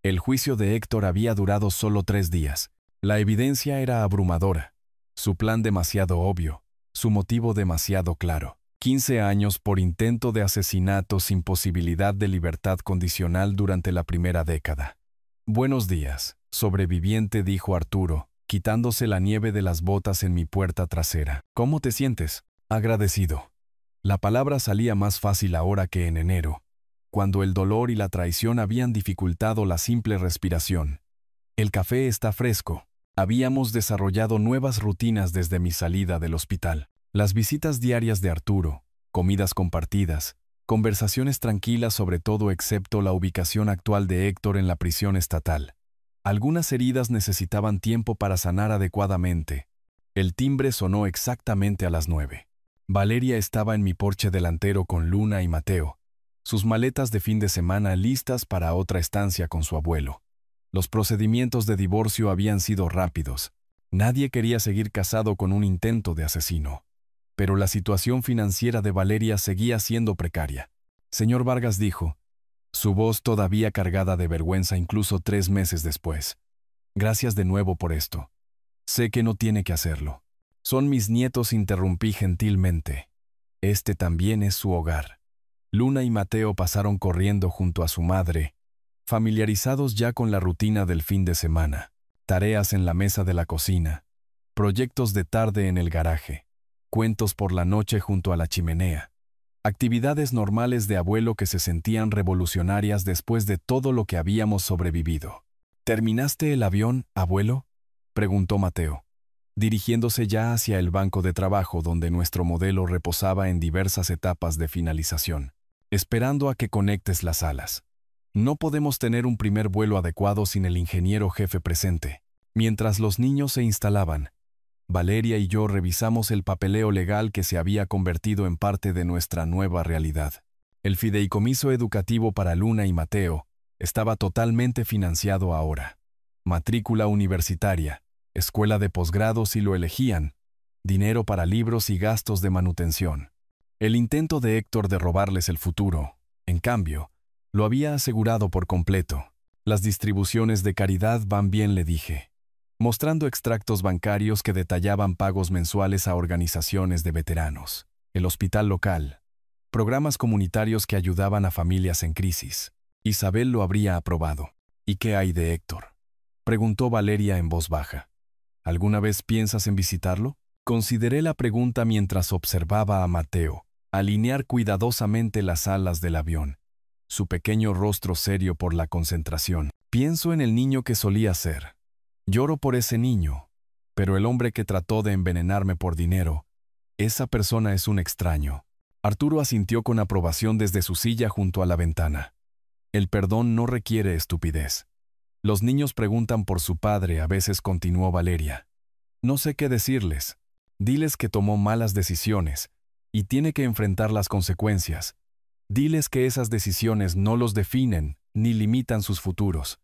El juicio de Héctor había durado solo 3 días. La evidencia era abrumadora, su plan demasiado obvio, su motivo demasiado claro. 15 años por intento de asesinato sin posibilidad de libertad condicional durante la primera década. Buenos días, sobreviviente, dijo Arturo, quitándose la nieve de las botas en mi puerta trasera. ¿Cómo te sientes? Agradecido. La palabra salía más fácil ahora que en enero, cuando el dolor y la traición habían dificultado la simple respiración. El café está fresco. Habíamos desarrollado nuevas rutinas desde mi salida del hospital. Las visitas diarias de Arturo, comidas compartidas, conversaciones tranquilas sobre todo excepto la ubicación actual de Héctor en la prisión estatal. Algunas heridas necesitaban tiempo para sanar adecuadamente. El timbre sonó exactamente a las 9. Valeria estaba en mi porche delantero con Luna y Mateo, sus maletas de fin de semana listas para otra estancia con su abuelo. Los procedimientos de divorcio habían sido rápidos. Nadie quería seguir casado con un intento de asesino. Pero la situación financiera de Valeria seguía siendo precaria. Señor Vargas, dijo, su voz todavía cargada de vergüenza incluso 3 meses después. Gracias de nuevo por esto. Sé que no tiene que hacerlo. Son mis nietos, interrumpí gentilmente. Este también es su hogar. Luna y Mateo pasaron corriendo junto a su madre, familiarizados ya con la rutina del fin de semana. Tareas en la mesa de la cocina, proyectos de tarde en el garaje, cuentos por la noche junto a la chimenea. Actividades normales de abuelo que se sentían revolucionarias después de todo lo que habíamos sobrevivido. ¿Terminaste el avión, abuelo?, preguntó Mateo, dirigiéndose ya hacia el banco de trabajo donde nuestro modelo reposaba en diversas etapas de finalización, esperando a que conectes las alas. No podemos tener un primer vuelo adecuado sin el ingeniero jefe presente. Mientras los niños se instalaban, Valeria y yo revisamos el papeleo legal que se había convertido en parte de nuestra nueva realidad. El fideicomiso educativo para Luna y Mateo estaba totalmente financiado ahora. Matrícula universitaria, escuela de posgrado si lo elegían, dinero para libros y gastos de manutención. El intento de Héctor de robarles el futuro, en cambio, lo había asegurado por completo. Las distribuciones de caridad van bien, le dije, mostrando extractos bancarios que detallaban pagos mensuales a organizaciones de veteranos, el hospital local, programas comunitarios que ayudaban a familias en crisis. Isabel lo habría aprobado. ¿Y qué hay de Héctor?, preguntó Valeria en voz baja. ¿Alguna vez piensas en visitarlo? Consideré la pregunta mientras observaba a Mateo alinear cuidadosamente las alas del avión, su pequeño rostro serio por la concentración. Pienso en el niño que solía ser. Lloro por ese niño, pero el hombre que trató de envenenarme por dinero, esa persona es un extraño. Arturo asintió con aprobación desde su silla junto a la ventana. El perdón no requiere estupidez. Los niños preguntan por su padre, a veces, continuó Valeria. No sé qué decirles. Diles que tomó malas decisiones y tiene que enfrentar las consecuencias. Diles que esas decisiones no los definen ni limitan sus futuros.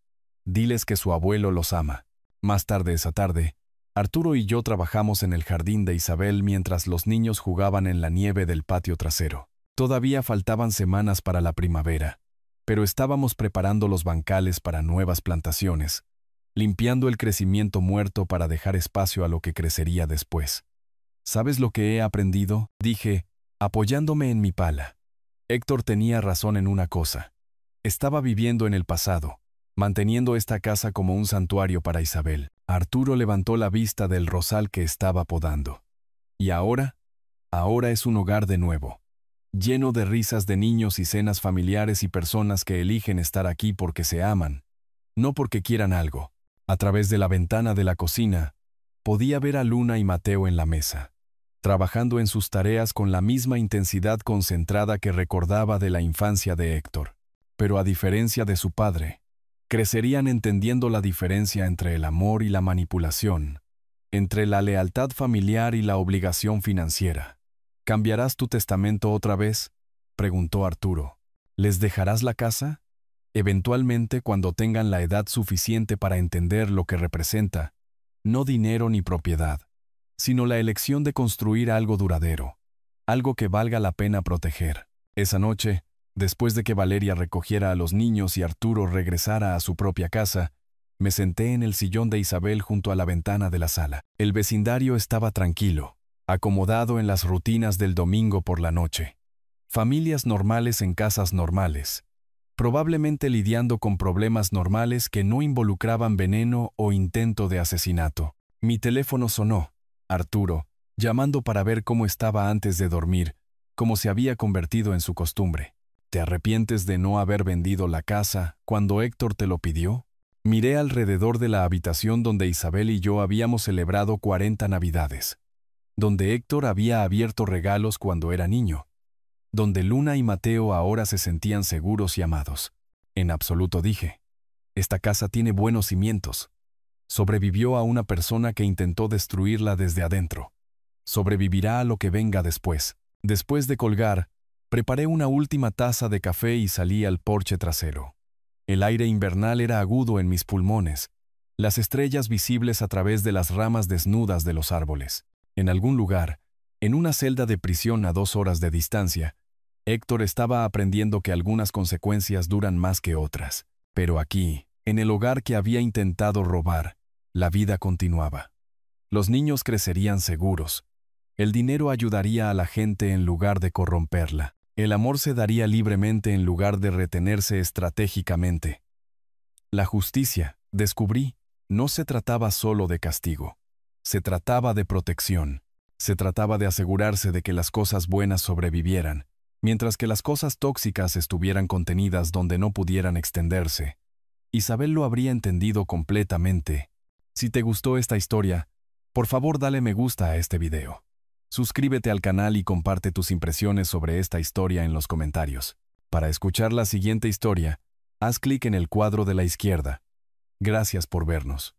Diles que su abuelo los ama. Más tarde esa tarde, Arturo y yo trabajamos en el jardín de Isabel mientras los niños jugaban en la nieve del patio trasero. Todavía faltaban semanas para la primavera, pero estábamos preparando los bancales para nuevas plantaciones, limpiando el crecimiento muerto para dejar espacio a lo que crecería después. ¿Sabes lo que he aprendido?, dije, apoyándome en mi pala. Héctor tenía razón en una cosa. Estaba viviendo en el pasado, manteniendo esta casa como un santuario para Isabel. Arturo levantó la vista del rosal que estaba podando. ¿Y ahora? Ahora es un hogar de nuevo, lleno de risas de niños y cenas familiares y personas que eligen estar aquí porque se aman, no porque quieran algo. A través de la ventana de la cocina, podía ver a Luna y Mateo en la mesa, trabajando en sus tareas con la misma intensidad concentrada que recordaba de la infancia de Héctor. Pero a diferencia de su padre, crecerían entendiendo la diferencia entre el amor y la manipulación, entre la lealtad familiar y la obligación financiera. ¿Cambiarás tu testamento otra vez?, preguntó Arturo. ¿Les dejarás la casa? Eventualmente, cuando tengan la edad suficiente para entender lo que representa, no dinero ni propiedad, sino la elección de construir algo duradero, algo que valga la pena proteger. Esa noche, después de que Valeria recogiera a los niños y Arturo regresara a su propia casa, me senté en el sillón de Isabel junto a la ventana de la sala. El vecindario estaba tranquilo, acomodado en las rutinas del domingo por la noche. Familias normales en casas normales, probablemente lidiando con problemas normales que no involucraban veneno o intento de asesinato. Mi teléfono sonó. Arturo, llamando para ver cómo estaba antes de dormir, como se había convertido en su costumbre. ¿Te arrepientes de no haber vendido la casa cuando Héctor te lo pidió? Miré alrededor de la habitación donde Isabel y yo habíamos celebrado 40 Navidades, donde Héctor había abierto regalos cuando era niño, donde Luna y Mateo ahora se sentían seguros y amados. En absoluto, dije. Esta casa tiene buenos cimientos. Sobrevivió a una persona que intentó destruirla desde adentro. Sobrevivirá a lo que venga después. Después de colgar, preparé una última taza de café y salí al porche trasero. El aire invernal era agudo en mis pulmones, las estrellas visibles a través de las ramas desnudas de los árboles. En algún lugar, en una celda de prisión a 2 horas de distancia, Héctor estaba aprendiendo que algunas consecuencias duran más que otras. Pero aquí, en el hogar que había intentado robar, la vida continuaba. Los niños crecerían seguros. El dinero ayudaría a la gente en lugar de corromperla. El amor se daría libremente en lugar de retenerse estratégicamente. La justicia, descubrí, no se trataba solo de castigo. Se trataba de protección. Se trataba de asegurarse de que las cosas buenas sobrevivieran, mientras que las cosas tóxicas estuvieran contenidas donde no pudieran extenderse. Isabel lo habría entendido completamente. Si te gustó esta historia, por favor dale me gusta a este video. Suscríbete al canal y comparte tus impresiones sobre esta historia en los comentarios. Para escuchar la siguiente historia, haz clic en el cuadro de la izquierda. Gracias por vernos.